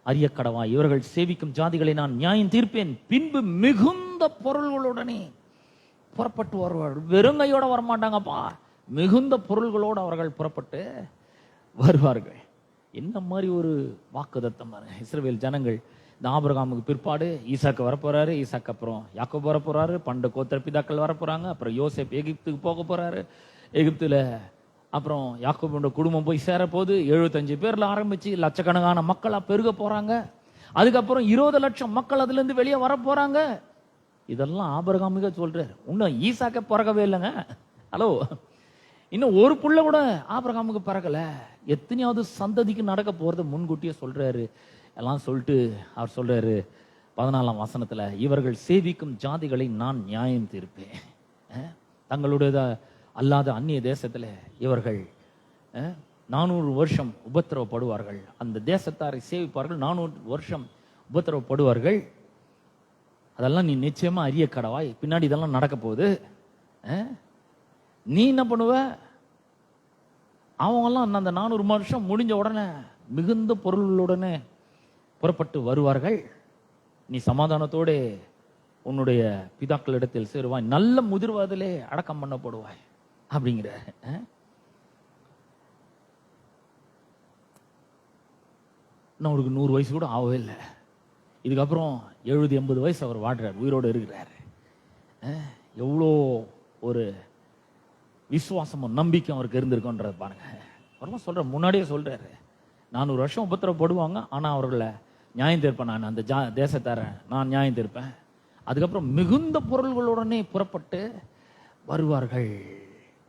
அறிய கடவாய். இவர்கள் சேவிக்கும் ஜாதிகளை நான் நியாயம் தீர்ப்பேன், பின்பு மிகுந்த பொருள்களுடனே புறப்பட்டு வருவார்கள். வெறுங்கையோட வரமாட்டாங்கப்பா, மிகுந்த பொருள்களோடு அவர்கள் புறப்பட்டு வருவார்கள். என்ன மாதிரி ஒரு வாக்குத்தத்தம். இஸ்ரவேல் ஜனங்கள் இந்த ஆபிரகாமுக்கு பிற்பாடு ஈசாக்கு வரப்போறாரு, ஈசாக்கு அப்புறம் யாக்கோபு வரப்போறாரு, பண்ட கோத்திர பிதாக்கள் வரப்போறாங்க, அப்புறம் யோசேப் எகிப்துக்கு போக போறாரு, எகிப்துல அப்புறம் யாக்கோபுடைய குடும்பம் போய் சேர போது 75 பேர்ல ஆரம்பிச்சு லட்சக்கணக்கான மக்களா பெருக போறாங்க. அதுக்கப்புறம் 20 லட்சம் மக்கள் அதுல இருந்து வெளியே வர போறாங்க. இதெல்லாம் ஆபிரகாமுக்கு சொல்றாரு. இன்னும் ஈசாக்க பிறக்கவே இல்லைங்க. ஹலோ, இன்னும் ஒரு புள்ள கூட ஆபிரகாமுக்கு பிறக்கல. எத்தனையாவது சந்ததிக்கு நடக்க போறத முன்கூட்டியே சொல்றாரு. எல்லாம் சொல்லிட்டு அவர் சொல்றாரு 14ஆம் வசனத்துல, இவர்கள் சேவிக்கும் ஜாதிகளை நான் நியாயம் தீர்ப்பேன். தங்களுடைய அல்லாத அந்நிய தேசத்துல இவர்கள் 400 வருஷம் உபத்திரவப்படுவார்கள். அந்த தேசத்தாரை சேவிப்பார்கள், 400 வருஷம் உபத்திரவப்படுவார்கள். அதெல்லாம் நீ நிச்சயமா அறிய கடவாய். பின்னாடி இதெல்லாம் நடக்க போகுது. நீ என்ன பண்ணுவ? அவங்கெல்லாம் அந்த 400 வருஷம் முடிஞ்ச உடனே மிகுந்த பொருளுடனே புறப்பட்டு வருவார்கள். நீ சமாதானத்தோட உன்னுடைய பிதாக்களிடத்தில் சேருவாய், நல்ல முதிர்வதிலே அடக்கம் பண்ணப்படுவாய் அப்படிங்கிற. நான் அவருக்கு 100 வயசு கூட ஆகவே இல்லை. இதுக்கப்புறம் 70-80 வயசு அவர் வாழ்றார், உயிரோடு இருக்கிறார். எவ்வளோ ஒரு விசுவாசமும் நம்பிக்கை அவருக்கு இருந்திருக்குன்றது பாருங்க. அவரெல்லாம் சொல்ற, முன்னாடியே சொல்றாரு 400 வருஷம் உபத்திரப்படுவாங்க, ஆனா அவர்களை நியாயம் தீர்ப்பேன், நான் அந்த தேசத்தார நான் நியாயம் தீர்ப்பேன். அதுக்கப்புறம் மிகுந்த பொருள்களுடனே புறப்பட்டு வருவார்கள்.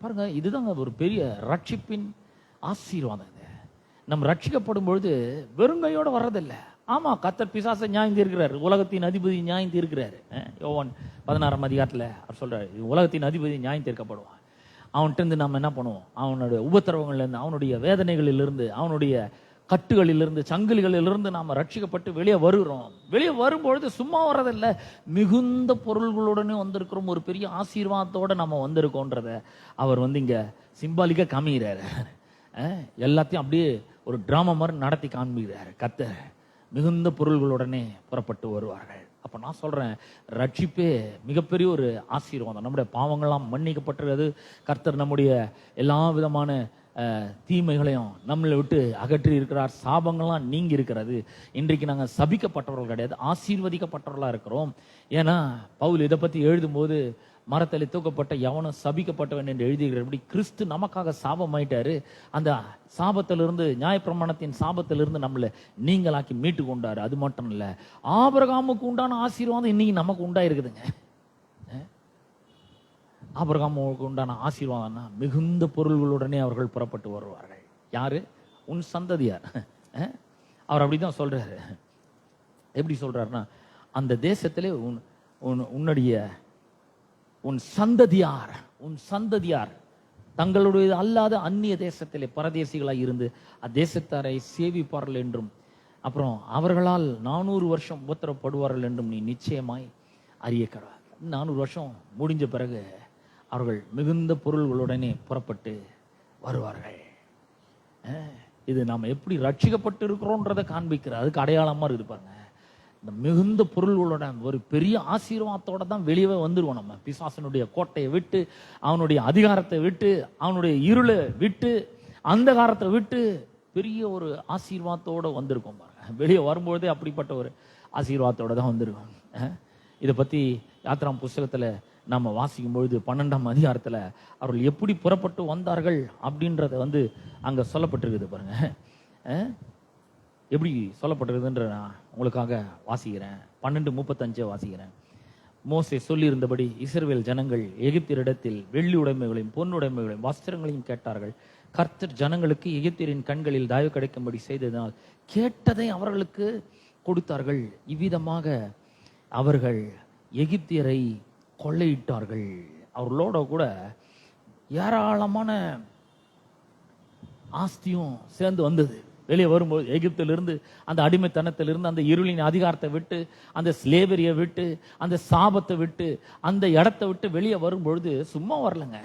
பாருங்க, இதுதாங்க ஒரு பெரிய ரட்சிப்பின் ஆசீர்வாதம். நம்ம ரட்சிக்கப்படும் பொழுது வெறுங்கையோட வர்றதில்லை. ஆமா, கர்த்தர் பிசாசை நியாயம் தீர்க்கிறார், உலகத்தின் அதிபதி நியாயம் தீர்க்கிறாரு. யோவான் 16ஆம் அதிகாரத்துல அவர் சொல்றாரு, உலகத்தின் அதிபதி நியாயம் தீர்க்கப்படுவான். அவன்கிட்ட இருந்து நம்ம என்ன பண்ணுவோம்? அவனுடைய உபத்திரவங்கள்ல இருந்து, அவனுடைய வேதனைகளிலிருந்து, அவனுடைய கட்டுகளிலிருந்து, சங்கிலிகளிலிருந்து நாம ரட்சிக்கப்பட்டு வெளியே வருகிறோம். வெளியே வரும்பொழுது சும்மா வர்றதில்லை, மிகுந்த பொருள்களுடனே வந்திருக்கிறோம். ஒரு பெரிய ஆசீர்வாதத்தோட நம்ம வந்திருக்கோன்றத அவர் இங்க சிம்பாலிக்கா காமிக்கிறாரு. எல்லாத்தையும் அப்படியே ஒரு டிராமா மாதிரி நடத்தி காண்பிக்கிறாரு. கர்த்தர் மிகுந்த பொருள்களுடனே புறப்பட்டு வருவார்கள். அப்ப நான் சொல்றேன், ரட்சிப்பே மிகப்பெரிய ஒரு ஆசீர்வாதம். நம்முடைய பாவங்கள்லாம் மன்னிக்கப்பட்டிருக்கிறது. கர்த்தர் நம்முடைய எல்லா விதமான தீமைகளையும் நம்மளை விட்டு அகற்றி இருக்கிறார். சாபங்கள்லாம் நீங்கி இருக்கிறது. இன்றைக்கு நாங்கள் சபிக்கப்பட்டவர்கள் கிடையாது, ஆசீர்வதிக்கப்பட்டவர்களாக இருக்கிறோம். ஏன்னா பவுல் இதை பற்றி எழுதும்போது மரத்தில் தூக்கப்பட்ட எவனும் சபிக்கப்பட்டவன் என்று எழுதுகிறபடி கிறிஸ்து நமக்காக சாபமாயிட்டாரு. அந்த சாபத்திலிருந்து, நியாயப்பிரமாணத்தின் சாபத்திலிருந்து நம்மளை நீங்களாக்கி மீட்டு கொண்டாரு. அது மட்டும் இல்லை, ஆபிரகாமுக்கு உண்டான ஆசீர்வாதம் இன்னைக்கு நமக்கு உண்டாயிருக்குதுங்க. ஆபிரகாமுக்கு உண்டான ஆசீர்வாதம்னா மிகுந்த பொருள்களுடனே அவர்கள் புறப்பட்டு வருவார்கள். யாரு? உன் சந்ததியார். அவர் அப்படிதான் சொல்றாரு. எப்படி சொல்றாருன்னா, அந்த தேசத்திலே உன் சந்ததியார் தங்களுடைய அல்லாத அந்நிய தேசத்திலே பரதேசிகளாய் இருந்து அத்தேசத்தாரை சேவிப்பார்கள் என்றும், அப்புறம் அவர்களால் 400 வருஷம் உபத்திரப்படுவார்கள் என்றும் நீ நிச்சயமாய் அறியக்கிறார். 400 வருஷம் முடிஞ்ச பிறகு அவர்கள் மிகுந்த பொருள்களுடனே புறப்பட்டு வருவார்கள். இது நாம் எப்படி ரட்சிக்கப்பட்டு இருக்கிறோன்றதை காண்பிக்கிறார். அதுக்கு அடையாளமா இருக்குது பாருங்க. இந்த மிகுந்த பொருள்களுடன் ஒரு பெரிய ஆசீர்வாதத்தோட தான் வெளியே வந்துருவோம். நம்ம பிசாசனுடைய கோட்டையை விட்டு, அவனுடைய அதிகாரத்தை விட்டு, அவனுடைய இருளை விட்டு, அந்தகாரத்தை விட்டு பெரிய ஒரு ஆசீர்வாதத்தோட வந்திருக்கோம் பாருங்க. வெளியே வரும்பொழுதே அப்படிப்பட்ட ஒரு ஆசீர்வாதத்தோட தான் வந்திருக்கோம். இதை பத்தி யாத்ராம் புஸ்தகத்துல நம்ம வாசிக்கும் பொழுது 12ஆம் அதிகாரத்துல அவர்கள் எப்படி புறப்பட்டு வந்தார்கள் அப்படின்றத அங்க சொல்லப்பட்டிருக்குது பாருங்க. எப்படி சொல்லப்பட்டிருக்குதுன்ற நான் உங்களுக்காக வாசிக்கிறேன். 12:35 வாசிக்கிறேன். மோசே சொல்லியிருந்தபடி இஸ்ரவேல் ஜனங்கள் எகிப்தியரிடத்தில் வெள்ளி உடைமைகளையும் பொன்னுடைமைகளையும் வஸ்திரங்களையும் கேட்டார்கள். கர்த்தர் ஜனங்களுக்கு எகிப்தியரின் கண்களில் தயவு கிடைக்கும்படி செய்ததினால் கேட்டதை அவர்களுக்கு கொடுத்தார்கள். இவ்விதமாக அவர்கள் எகிப்தியரை கொள்ளையிட்டார்கள். அவர்களோட கூட ஏராளமான ஆஸ்தியும் சேர்ந்து வந்தது. வெளியே வரும்போது எகிப்திலிருந்து, அந்த அடிமைத்தனத்திலிருந்து, அந்த இருளின் அதிகாரத்தை விட்டு, அந்த ஸ்லேவரியை விட்டு, அந்த சாபத்தை விட்டு, அந்த இடத்தை விட்டு வெளியே வரும்பொழுது சும்மா வரலங்க.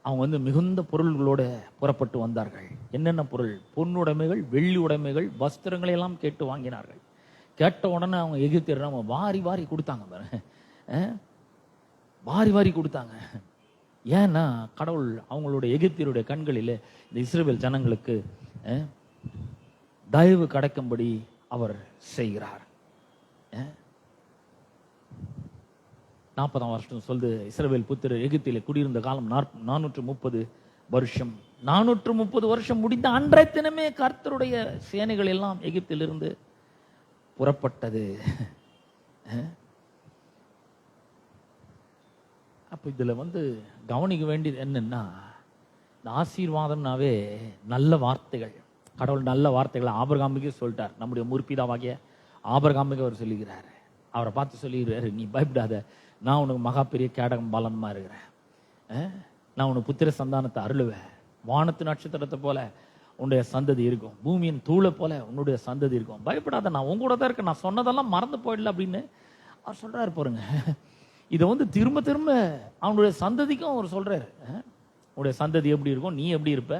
அவங்க மிகுந்த பொருள்களோட புறப்பட்டு வந்தார்கள். என்னென்ன பொருள்? பொன்னுடைமைகள், வெள்ளி உடைமைகள், வஸ்திரங்களை எல்லாம் கேட்டு வாங்கினார்கள். கேட்ட உடனே அவங்க எகிப்தியர் அவங்க வாரி வாரி கொடுத்தாங்க பாருங்க. வாரி வாரி கொடுத்தாங்க. ஏன்னா கடவுள் அவங்களுடைய எகிப்தியருடைய கண்களில் இந்த இஸ்ரவேல் ஜனங்களுக்கு தயவு கிடைக்கும்படி அவர் செய்கிறார். 40ஆம் வருஷம் சொல்லுது, இஸ்ரவேல் புத்திரர் எகிப்திலே குடியிருந்த காலம் 430 வருஷம். 430 வருஷம் முடிந்த அன்றைய தினமே கர்த்தருடைய சேனைகள் எல்லாம் எகிப்திலிருந்து புறப்பட்டது. அப்ப இதுல கவனிக்க வேண்டியது என்னன்னா, இந்த ஆசீர்வாதம்னாவே நல்ல வார்த்தைகள். கடவுள் நல்ல வார்த்தைகளை ஆபிரகாமுக்கே சொல்லிட்டார். நம்முடைய முற்பிதாவாகிய ஆபிரகாமுக்கு அவர் சொல்லுகிறார். அவரை பார்த்து சொல்லுகிறாரு, நீ பயப்படாத, நான் உனக்கு மகா பெரிய கேடகம் பாலனமா இருக்கிறேன். நான் உனக்கு புத்திர சந்தானத்தை அருளுவேன். வானத்து நட்சத்திரத்தை போல உன்னுடைய சந்ததி இருக்கும், பூமியின் தூளை போல உன்னுடைய சந்ததி இருக்கும். பயப்படாத, நான் உங்க கூட தான் இருக்கேன், நான் சொன்னதெல்லாம் மறந்து போயிடல அப்படின்னு அவர் சொல்றாரு பாருங்க. இதை திரும்ப திரும்ப அவனுடைய சந்ததிக்கும் அவர் சொல்றாரு. உன்னுடைய சந்ததி எப்படி இருக்கும், நீ எப்படி இருப்ப,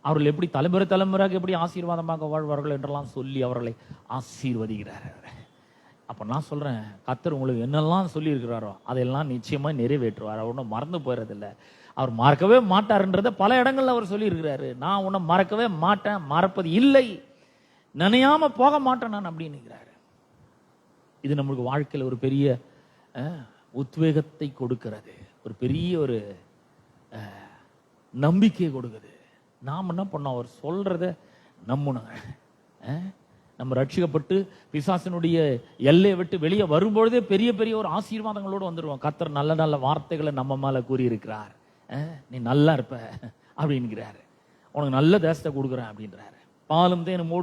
அவர்கள் எப்படி தலைமுறையாக எப்படி ஆசீர்வாதமாக வாழ்வார்கள் என்றெல்லாம் சொல்லி அவர்களை ஆசீர்வதிக்கிறார். அப்ப நான் சொல்றேன், கர்த்தர் உங்களுக்கு என்னெல்லாம் சொல்லி இருக்கிறாரோ அதெல்லாம் நிச்சயமா நிறைவேற்றுவார். அவர் ஒன்றும் மறந்து போயிடறதில்லை. அவர் மறக்கவே மாட்டார்ன்றத பல இடங்கள்ல அவர் சொல்லி இருக்கிறாரு. நான் உன்னை மறக்கவே மாட்டேன், மறப்பது இல்லை, நினையாம போக மாட்டேன் நான் அப்படின்னு. இது நம்மளுக்கு வாழ்க்கையில் ஒரு பெரிய உத்வேகத்தை கொடுக்கிறது, ஒரு பெரிய ஒரு நம்பிக்கையை கொடுக்குது. நாம் என்ன பண்ணோம், அவர் சொல்றத நம்பணுங்க. நம்ம ரட்சிக்கப்பட்டு பிசாசனுடைய எல்லையை விட்டு வெளியே வரும்பொழுதே பெரிய பெரிய ஒரு ஆசீர்வாதங்களோடு வந்துடுவோம். கர்த்தர் நல்ல நல்ல வார்த்தைகளை நம்ம மேல கூறியிருக்கிறார். நீ நல்லா இருப்ப அப்படின்கிறாரு. உனக்கு நல்ல தேசத்தை கொடுக்குறேன் அப்படின்றாரு. பாலும் தேனும்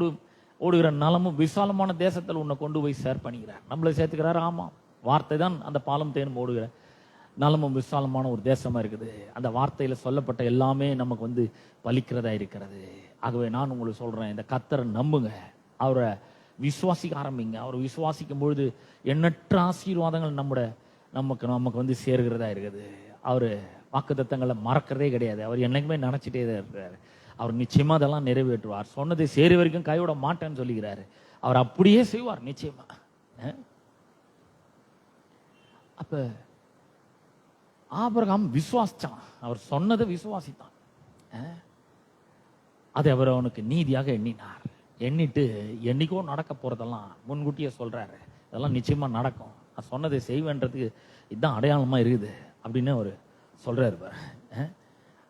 ஓடுகிற நலமும் விசாலமான தேசத்தில் உன்னை கொண்டு போய் ஷேர் பண்ணிக்கிறார். நம்மளை சேர்த்துக்கிறாரு. ஆமா, வார்த்தை தான் அந்த பாலும் தேனும் ஓடுகிற நலமும் விசாலமான ஒரு தேசமா இருக்குது. அந்த வார்த்தையில சொல்லப்பட்ட எல்லாமே நமக்கு பலிக்கிறதா இருக்கிறது. ஆகவே நான் உங்களுக்கு சொல்றேன், இந்த கர்த்தரை நம்புங்க, அவரை விசுவாசிக்க ஆரம்பிங்க. அவரை விசுவாசிக்கும் பொழுது எண்ணற்ற ஆசீர்வாதங்கள் நமக்கு சேர்கிறதா இருக்குது. அவரு வாக்குத்தத்தங்களை மறக்கிறதே கிடையாது. அவர் என்னைக்குமே நினைச்சிட்டே தான் இருக்கிறாரு. அவர் நிச்சயமா அதெல்லாம் நிறைவேற்றுவார். சொன்னதை சேரு வரைக்கும் கைவிட மாட்டேன்னு சொல்லுகிறாரு. அவர் அப்படியே செய்வார் நிச்சயமா. அப்ப ஆபிரகாம் விசுவாசிச்சான், அவர் சொன்னதை விசுவாசித்தான். அதை அவர் அவனுக்கு நீதியாக எண்ணினார். எண்ணிட்டு என்னைக்கோ நடக்க போறதெல்லாம் முன்கூட்டியே சொல்றாரு, இதெல்லாம் நிச்சயமா நடக்கும், நான் சொன்னதை செய்வேன்றதுக்கு இதுதான் அடையாளமா இருக்குது அப்படின்னு அவர் சொல்றாரு பாரு.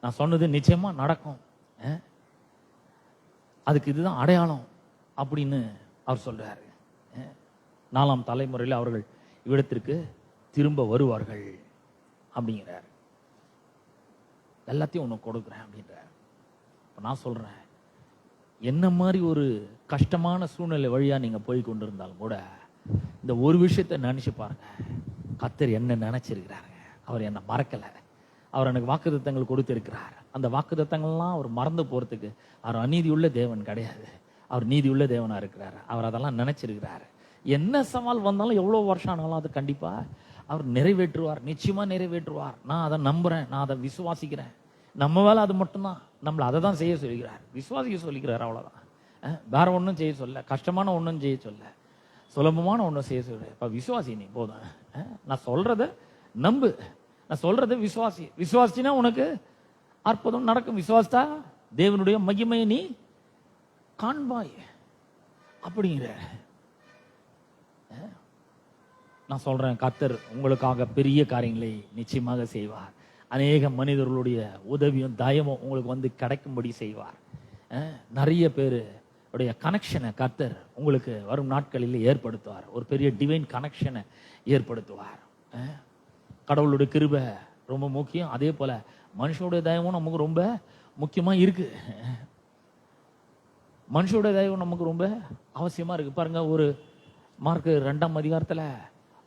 நான் சொன்னது நிச்சயமா நடக்கும், அதுக்கு இதுதான் அடையாளம் அப்படின்னு அவர் சொல்றாரு. 4ஆம் தலைமுறையில் அவர்கள் இவ்விடத்திற்கு திரும்ப வருவார்கள் அப்படிங்கிறார். எல்லாத்தையும் உனக்கு கொடுக்குறேன் அப்படின்றார். இப்போ நான் சொல்றேன், என்ன மாதிரி ஒரு கஷ்டமான சூழ்நிலை வழியா நீங்க போய் கொண்டிருந்தாலும் கூட இந்த ஒரு விஷயத்தை நினைச்சு பாருங்க, கர்த்தர் என்ன நினைச்சிருக்கிறாருங்க. அவர் என்னை மறக்கல, அவர் எனக்கு வாக்குத்தத்தங்கள் கொடுத்திருக்கிறார். அந்த வாக்குத்தத்தங்கள்லாம் அவர் மறந்து போறதுக்கு அவர் அநீதியுள்ள தேவன் கிடையாது, அவர் நீதியுள்ள தேவனா இருக்கிறார். அவர் அதெல்லாம் நினைச்சிருக்கிறாரு. என்ன சவால் வந்தாலும் எவ்வளவு வருஷம் ஆனாலும் அது கண்டிப்பா அவர் நிறைவேற்றுவார், நிச்சயமா நிறைவேற்றுவார். நான் அதை நம்புறேன், நான் அதை விசுவாசிக்கிறேன். நம்ம வேலை அது மட்டும்தான், நம்மளை அதை தான் செய்ய சொல்லிக்கிறார், விசுவாசிக்க சொல்லிக்கிறார், அவ்வளவுதான். வேற ஒன்றும் செய்ய சொல்ல, கஷ்டமான ஒன்றும் செய்ய சொல்ல, சுலபமான ஒன்றும் செய்ய சொல்ல. இப்ப விசுவாசி நீ போதும், நான் சொல்றத நம்பு, நான் சொல்றத விசுவாசி. விசுவாசினா உனக்கு அற்புதம் நடக்கும். விசுவாசத்தா தேவனுடைய மகிமையை நீ காண்பாய் அப்படிங்கிற. நான் சொல்றேன், கர்த்தர் உங்களுக்காக பெரிய காரியங்களை நிச்சயமாக செய்வார். அநேக மனிதர்களுடைய உதவியும் தயவும் உங்களுக்கு வந்து கிடைக்கும்படி செய்வார். நிறைய பேருடைய கனெக்ஷனை கர்த்தர் உங்களுக்கு வரும் நாட்களில் ஏற்படுத்துவார். ஒரு பெரிய டிவைன் கனெக்ஷனை ஏற்படுத்துவார். கடவுளுடைய கிருபை ரொம்ப முக்கியம். அதே போல மனுஷனுடைய தயவும் நமக்கு ரொம்ப முக்கியமா இருக்கு. மனுஷனுடைய தயவு நமக்கு ரொம்ப அவசியமா இருக்கு. பாருங்க, ஒரு மார்க் 2ஆம் அதிகாரத்துல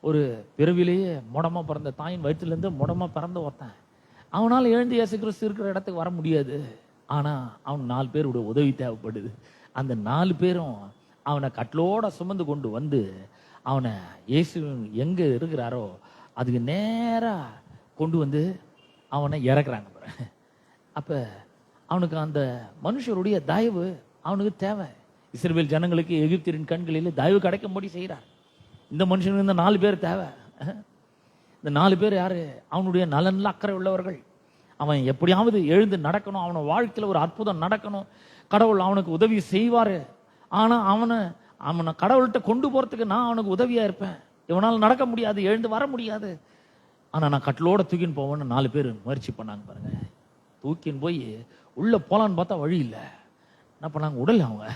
ஒரு பிறவிலேயே முடமா பிறந்த, தாயின் வயிற்றிலிருந்து முடமா பிறந்த ஒருத்தன், அவனால் எழுந்து இயேசு கிறிஸ்து இருக்கிற இடத்துக்கு வர முடியாது. ஆனா அவன் 4 பேருடைய உதவி தேவைப்படுது. அந்த 4 பேரும் அவனை கட்டிலோட சுமந்து கொண்டு வந்து அவனை இயேசு எங்க இருக்கிறாரோ அதுக்கு நேரா கொண்டு வந்து அவனை இறக்குறாங்க. அப்ப அவனுக்கு அந்த மனுஷருடைய தயவு அவனுக்கு தேவை. இஸ்ரவேல் ஜனங்களுக்கு எகிப்தியரின் கண்களில் தயவு கிடைக்கும்படி செய்கிறார். இந்த மனுஷனுக்கு இந்த 4 பேர் தேவை. இந்த 4 பேர் யாரு? அவனுடைய நலன்ல அக்கறை உள்ளவர்கள். அவன் எப்படியாவது எழுந்து நடக்கணும், அவன வாழ்க்கையில ஒரு அற்புதம் நடக்கணும், கடவுள் அவனுக்கு உதவி செய்வாரு. ஆனா அவனை கடவுள்கிட்ட கொண்டு போறதுக்கு நான் அவனுக்கு உதவியா இருப்பேன். இவனால் நடக்க முடியாது, எழுந்து வர முடியாது, ஆனா நான் கட்டிலோட தூக்கின்னு போவேன்னு 4 பேர் முயற்சி பண்ணாங்க பாருங்க. தூக்கின்னு போய் உள்ள போலான்னு பார்த்தா வழி இல்லை. என்ன பண்ணாங்க? உடல் அவங்க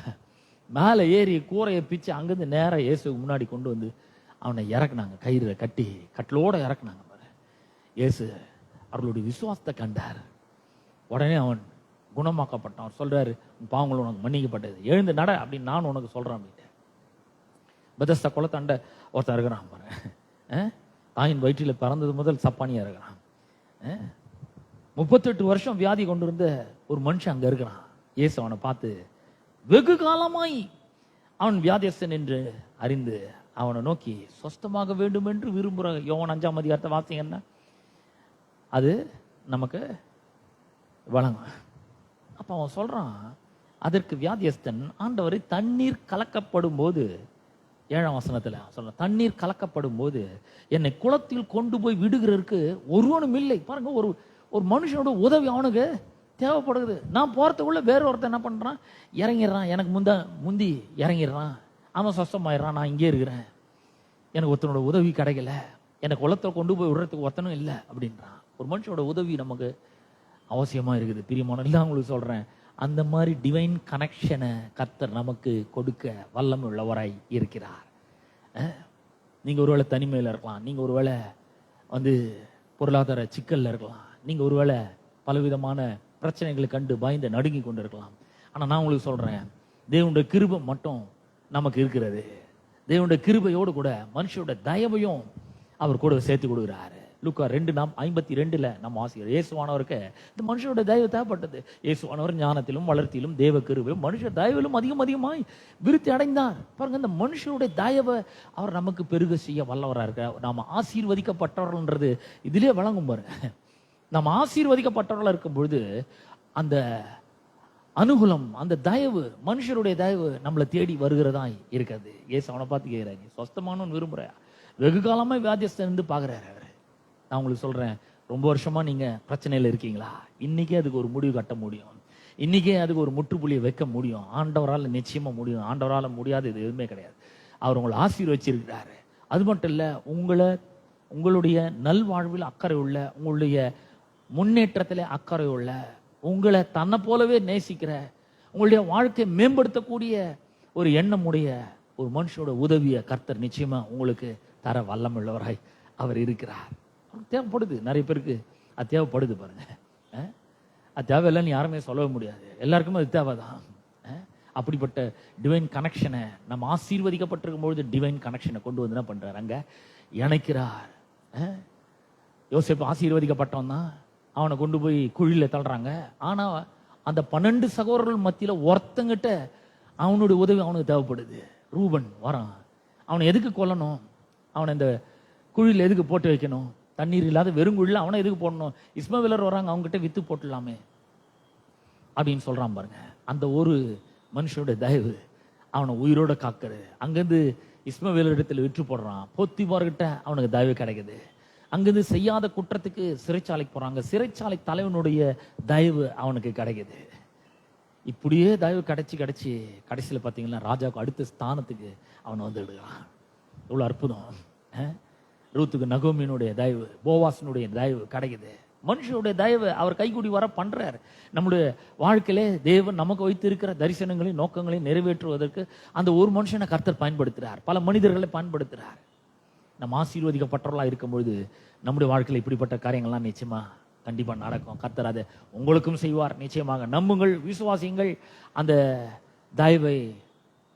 மேலே ஏறி கூரையை பிச்சு அங்கிருந்து நேரம் இயேசுக்கு முன்னாடி கொண்டு வந்து அவனை இறக்குனாங்க. கயிறு கட்டி கட்டிலோட இறக்குனாங்க பாரு. இயேசு அவர்களுடைய விசுவாசத்தை கண்டார். உடனே அவன் குணமாக்கப்பட்டான். அவர் சொல்றாரு, பாவங்கள் உனக்கு மன்னிக்கப்பட்டது, எழுந்து நட அப்படின்னு நான் உனக்கு சொல்றேன் அப்படின்ட்டு. பெதஸ்தா குளத்தாண்ட ஒருத்தன் இருக்கிறான் பாரு. தாயின் வயிற்றில் பிறந்தது முதல் சப்பானியா இருக்கிறான். 38 வருஷம் வியாதி கொண்டு இருந்த ஒரு மனுஷன் அங்க இருக்கிறான். இயேசு அவனை பார்த்து, வெகு காலமாய் அவன் வியாதியஸ்தன் என்று அறிந்து அவனை நோக்கி சொஸ்தமாக வேண்டும் என்று விரும்புகிற யோவான் 5ஆம் அதிகாரத்தை வாசிங்கன்னா அது நமக்கு வழங்கும். அப்ப அவன் சொல்றான், அதற்கு வியாதியஸ்தன், ஆண்டவரை தண்ணீர் கலக்கப்படும் போது, 7ஆம் வசனத்துல சொல்றான், தண்ணீர் கலக்கப்படும் போது என்னை குளத்தில் கொண்டு போய் விடுகிறதுக்கு ஒருவனும் இல்லை. பாருங்க, ஒரு மனுஷனோட உதவி அவனுக்கு தேவைப்படுது. நான் போறதுக்குள்ள வேற ஒருத்தன் என்ன பண்றான்? இறங்கிடுறான், எனக்கு முந்தி இறங்கிடுறான், அவன் சொஸ்தமாயிடுறான், நான் இங்கே இருக்கிறேன், எனக்கு ஒருத்தனோட உதவி கிடைக்கல, எனக்கு குளத்தை கொண்டு போய் விடுறதுக்கு ஒருத்தனும் இல்லை அப்படின்றான். ஒரு மனுஷனோட உதவி நமக்கு அவசியமா இருக்குது. பிரியமானவர்களே, உங்களுக்கு சொல்றேன், அந்த மாதிரி டிவைன் கனெக்ஷனை கர்த்தர் நமக்கு கொடுக்க வல்லமை உள்ளவராய் இருக்கிறார். நீங்க ஒருவேளை தனிமையில இருக்கலாம், நீங்க ஒருவேளை பொருளாதார சிக்கல்ல இருக்கலாம், நீங்க ஒருவேளை பலவிதமான பிரச்சனைகளை கண்டு பயந்து நடுங்கி கொண்டு இருக்கலாம். ஆனா நான் உங்களுக்கு சொல்றேன், தேவனுடைய கிருபை மட்டும் நமக்கு இருக்கிறது. தேவனுடைய கிருபையோடு கூட மனுஷனோட தயவையும் அவர் கூட சேர்த்து கொடுக்குறாரு. லூக்கா 2:52 நம்ம வாசிக்கிறோம், இயேசுவானவருக்கு இந்த மனுஷனோட தயவு தேவைப்பட்டது. இயேசுவானவர் ஞானத்திலும் வளர்த்தியிலும் தேவ கிருபையும் மனுஷ தயவிலும் அதிகமாய் விருத்தி அடைந்தார். பாருங்க, இந்த மனுஷனுடைய தயவை அவர் நமக்கு பெருக செய்ய வல்லவரா இருக்க. நாம ஆசீர்வதிக்கப்பட்டவர்கள்ன்றது இதிலே வழங்கும் பாருங்க. நம்ம ஆசீர்வதிக்கப்பட்டவர்களா இருக்கும் பொழுது அந்த அனுகூலம், அந்த தயவு, மனுஷருடைய தயவு நம்மளை தேடி வருகிறதா இருக்கிறது. ஏசு அவனை பார்த்து கேட்கிறாங்க, சொஸ்தமானவன் விரும்புற, வெகு காலமா வியாதியஸ்தன் இருந்து பாக்குறாரு. நான் உங்களுக்கு சொல்றேன், ரொம்ப வருஷமா நீங்க பிரச்சனையில இருக்கீங்களா? இன்னைக்கே அதுக்கு ஒரு முடிவு கட்ட முடியும். இன்னைக்கே அதுக்கு ஒரு முற்றுப்புள்ளியை வைக்க முடியும். ஆண்டவரால் நிச்சயமா முடியும். ஆண்டவரால் முடியாது இது எதுவுமே கிடையாது. அவர் உங்களை ஆசீர்வச்சிருக்கிறாரு. அது மட்டும் இல்ல, உங்களுடைய நல்வாழ்வில் அக்கறை உள்ள, உங்களுடைய முன்னேற்றத்தில் அக்கறை உள்ள, உங்களை தன்னை போலவே நேசிக்கிற, உங்களுடைய வாழ்க்கையை மேம்படுத்தக்கூடிய ஒரு எண்ணமுடைய ஒரு மனுஷனோட உதவியை கர்த்தர் நிச்சயமா உங்களுக்கு தர வல்லமுள்ளவராய் அவர் இருக்கிறார். தேவைப்படுது, நிறைய பேருக்கு அது தேவைப்படுது பாருங்க. அது தேவையில்லைன்னு யாருமே சொல்லவே முடியாது. எல்லாருக்குமே அது தேவைதான். அப்படிப்பட்ட டிவைன் கனெக்ஷனை நம்ம ஆசீர்வதிக்கப்பட்டிருக்கும் பொழுது டிவைன் கனெக்ஷனை கொண்டு வந்து என்ன பண்றாரு, அங்க இணைக்கிறார். யோசேப்பு ஆசீர்வதிக்கப்பட்டவன் தான், அவனை கொண்டு போய் குழியில தள்ளுறாங்க. ஆனா அந்த 12 சகோதரர்கள் மத்தியில ஒருத்தங்கிட்ட அவனுடைய உதவி அவனுக்கு தேவைப்படுது. ரூபன் வரான், அவனை எதுக்கு கொல்லணும், அவனை இந்த குழியில் எதுக்கு போட்டு வைக்கணும், தண்ணீர் இல்லாத வெறுங்குழியில் அவனை எதுக்கு போடணும், இஸ்மவேலர் வராங்க அவங்ககிட்ட வித்து போட்டுடலாமே அப்படின்னு சொல்றான் பாருங்க. அந்த ஒரு மனுஷனுடைய தயவு அவனை உயிரோட காக்குறது. அங்கிருந்து இஸ்மவேலரிடத்தில் விற்று போடுறான். போத்திபார்கிட்ட அவனுக்கு தயவு கிடைக்குது. அங்கிருந்து செய்யாத குற்றத்துக்கு சிறைச்சாலைக்கு போறாங்க. சிறைச்சாலை தலைவனுடைய தயவு அவனுக்கு கிடைக்குது. இப்படியே தயவு கிடைச்சி கடைசியில் பார்த்தீங்கன்னா ராஜாவுக்கு அடுத்த ஸ்தானத்துக்கு அவனை வந்து விடுகிறான். இவ்வளோ அற்புதம். ரூத்துக்கு நகோமியினுடைய தயவு, போவாசனுடைய தயவு கிடைக்குது. மனுஷனுடைய தயவு அவர் கைகூடி வர பண்றார். நம்முடைய வாழ்க்கையிலே தேவன் நமக்கு வைத்து இருக்கிற தரிசனங்களையும் நோக்கங்களையும் நிறைவேற்றுவதற்கு அந்த ஒரு மனுஷனை கர்த்தர் பயன்படுத்துறார், பல மனிதர்களை பயன்படுத்துறார். நம்ம ஆசீர்வதிக்கப்பட்டவர்களாக இருக்கும் பொழுது நம்முடைய வாழ்க்கையில் இப்படிப்பட்ட காரியங்கள்லாம் நிச்சயமா கண்டிப்பா நடக்கும். கர்த்தர் அதை உங்களுக்கும் செய்வார். நிச்சயமாக நம்புங்கள், விசுவாசியுங்கள். அந்த தயவை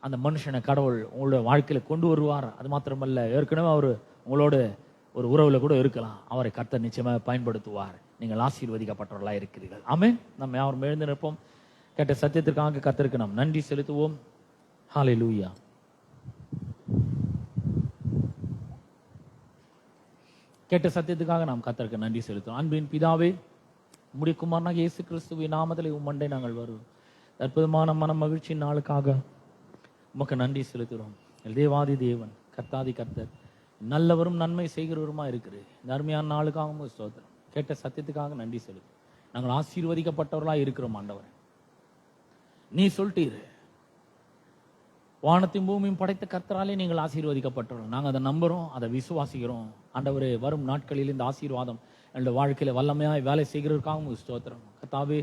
அந்த மனுஷனை கடவுள் உங்களுடைய வாழ்க்கையில கொண்டு வருவார். அது மாத்திரமல்ல, ஏற்கனவே அவர் உங்களோட ஒரு உறவுல கூட இருக்கலாம். அவரை கர்த்தர் நிச்சயமாக பயன்படுத்துவார். நீங்கள் ஆசீர்வதிக்கப்பட்டவர்களாக இருக்கிறீர்கள். ஆமென். நம்ம யாரும் எழுந்து நிற்போம். கேட்ட சத்தியத்திற்காக கர்த்தருக்கு நாம் நன்றி செலுத்துவோம். ஹல்லேலூயா. கேட்ட சத்தியத்துக்காக நாம் கர்த்தருக்கு நன்றி செலுத்துவோம். அன்பின் பிதாவே, உம்முடைய குமாரனாகிய இயேசு கிறிஸ்துவின் நாமத்திலே உம்மண்டை நாங்கள் வருவோம். அற்புதமான மன மகிழ்ச்சியின் நாளுக்காக உமக்கு நன்றி செலுத்துகிறோம். தேவாதி தேவன், கர்த்தாதி கர்த்தர், நல்லவரும் நன்மை செய்கிறவருமா இருக்கிறது. இந்த அருமையான நாளுக்காக ஸ்தோத்திரம். கேட்ட சத்தியத்துக்காக நன்றி செலுத்தும். நாங்கள் ஆசீர்வதிக்கப்பட்டவர்களா இருக்கிறோம். ஆண்டவரே, நீ சொல்லிட்டீரு, வானத்தையும் பூமியும் படைத்த கர்த்தராலே நீங்கள் ஆசீர்வதிக்கப்பட்டவர்கள். நாங்கள் அதை நம்புறோம், அதை விசுவாசிக்கிறோம். ஆண்டவரே, வரும் நாட்களில் இந்த ஆசீர்வாதம் என்னுடைய வாழ்க்கையில வல்லமையாய் வேலை செய்கிறதுக்காகவும் ஸ்தோத்திரம். கர்த்தாவே,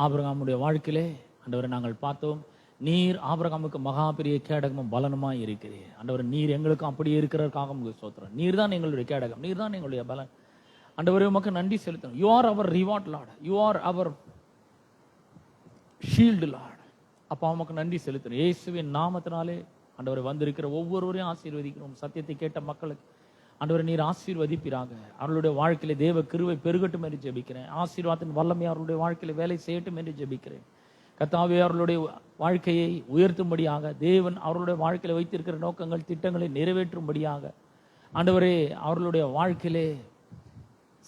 ஆபிரகாமுடைய வாழ்க்கையிலே ஆண்டவரை நாங்கள் பார்த்தோம். நீர் ஆபிரகாமுக்கு மகா பெரிய கேடகமும் பலனுமாய் இருக்கிறீர். ஆண்டவரே, நீர் எங்களுக்கும் அப்படியே இருக்கிறதுக்காக ஸ்தோத்திரம். நீர் தான் எங்களுடைய கேடகம், நீர் தான் எங்களுடைய பலன். ஆண்டவரே, உமக்கு நன்றி செலுத்தணும். You are our reward lord, you are our shield lord. அப்பா, உமக்கு நன்றி செலுத்தணும். இயேசுவின் நாமத்தினாலே ஆண்டவரை வந்திருக்கிற ஒவ்வொருவரையும் ஆசீர்வதிக்கிறோம். சத்தியத்தை கேட்ட மக்களுக்கு ஆண்டவரை நீர் ஆசீர்வதிப்பீராக. அவர்களுடைய வாழ்க்கையில தேவ கிருபை பெருகட்டும் என்று ஜெபிக்கிறேன். ஆசீர்வாதத்தின் வல்லமை அவர்களுடைய வாழ்க்கையில வேலை செய்யட்டும் என்று ஜெபிக்கிறேன். கர்த்தாவே, அவர்களுடைய வாழ்க்கையை உயர்த்தும்படியாக, தேவன் அவர்களுடைய வாழ்க்கையில வைத்திருக்கிற நோக்கங்கள் திட்டங்களை நிறைவேற்றும்படியாக, ஆண்டவரே, அவர்களுடைய வாழ்க்கையிலே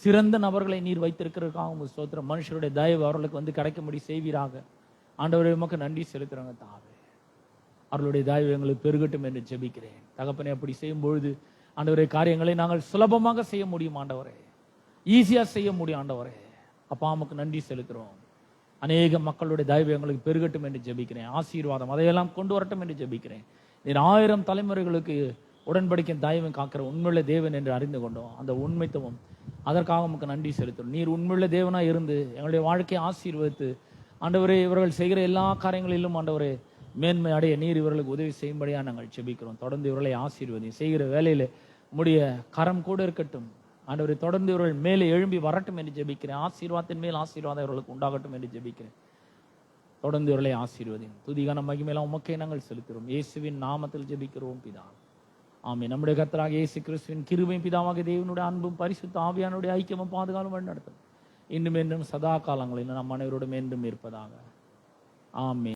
சிறந்த நபர்களை நீர் வைத்திருக்கிறதுக்காக ஸ்தோத்திரம். மனுஷருடைய தயவு அவர்களுக்கு வந்து கிடைக்கும்படி செய்வீராக. ஆண்டவரே, உமக்கு நன்றி செலுத்துறாங்க. தாவே, அவர்களுடைய தயவு எங்களுக்கு பெருகட்டும் என்று ஜெபிக்கிறேன். தகப்பனே, அப்படி செய்யும் பொழுது ஆண்டவரே, காரியங்களை நாங்கள் சுலபமாக செய்ய முடியும். ஆண்டவரே, ஈஸியா செய்ய முடியும். ஆண்டவரே, அப்பா, உமக்கு நன்றி செலுத்துறோம். அநேக மக்களுடைய தயவு எங்களுக்கு பெருகட்டும் என்று ஜெபிக்கிறேன். ஆசீர்வாதம் அதையெல்லாம் கொண்டு வரட்டும் என்று ஜெபிக்கிறேன். நீர் 1000 தலைமுறைகளுக்கு உடன்படிக்கை தயவும் காக்கிற உண்மையுள்ள தேவன் என்று அறிந்து கொண்டோம். அந்த உண்மைத்துவம் அதற்காக உமக்கு நன்றி செலுத்தும். நீர் உண்மையுள்ள தேவனா இருந்து எங்களுடைய வாழ்க்கையை ஆசீர்வதித்து ஆண்டவரே, இவர்கள் செய்கிற எல்லா காரியங்களிலும் ஆண்டவரே மேன்மை அடைய நீர் இவர்களுக்கு உதவி செய்யும்படியா நாங்கள் ஜெபிக்கிறோம். தொடர்ந்து இவர்களை ஆசீர்வதி. செய்கிற வேலையில உம்முடைய கரம் கூட இருக்கட்டும். ஆண்டவரை, தொடர்ந்து இவர்கள் மேலே எழும்பி வரட்டும் என்று ஜெபிக்கிறேன். ஆசீர்வாதத்தின் மேல் ஆசீர்வாதம் இவர்களுக்கு உண்டாகட்டும் என்று ஜெபிக்கிறேன். தொடர்ந்து இவர்களை ஆசீர்வதி. துதிகான மகிமையெல்லாம் உமக்கே நாங்கள் செலுத்துகிறோம். இயேசுவின் நாமத்தில் ஜெபிக்கிறோம் பிதா. ஆமென். நம்முடைய கர்த்தராகிய இயேசு கிறிஸ்துவின் கிருபையும் பிதாவாகிய தேவனுடைய அன்பும் பரிசுத்த ஆவியானுடைய ஐக்கியமும் பாதுகாலும் வழிநடத்தும் இன்றும் என்றும் சதா காலங்களில் நம் அனைவரோடும் என்றும் இருப்பதாக. ஆமென்.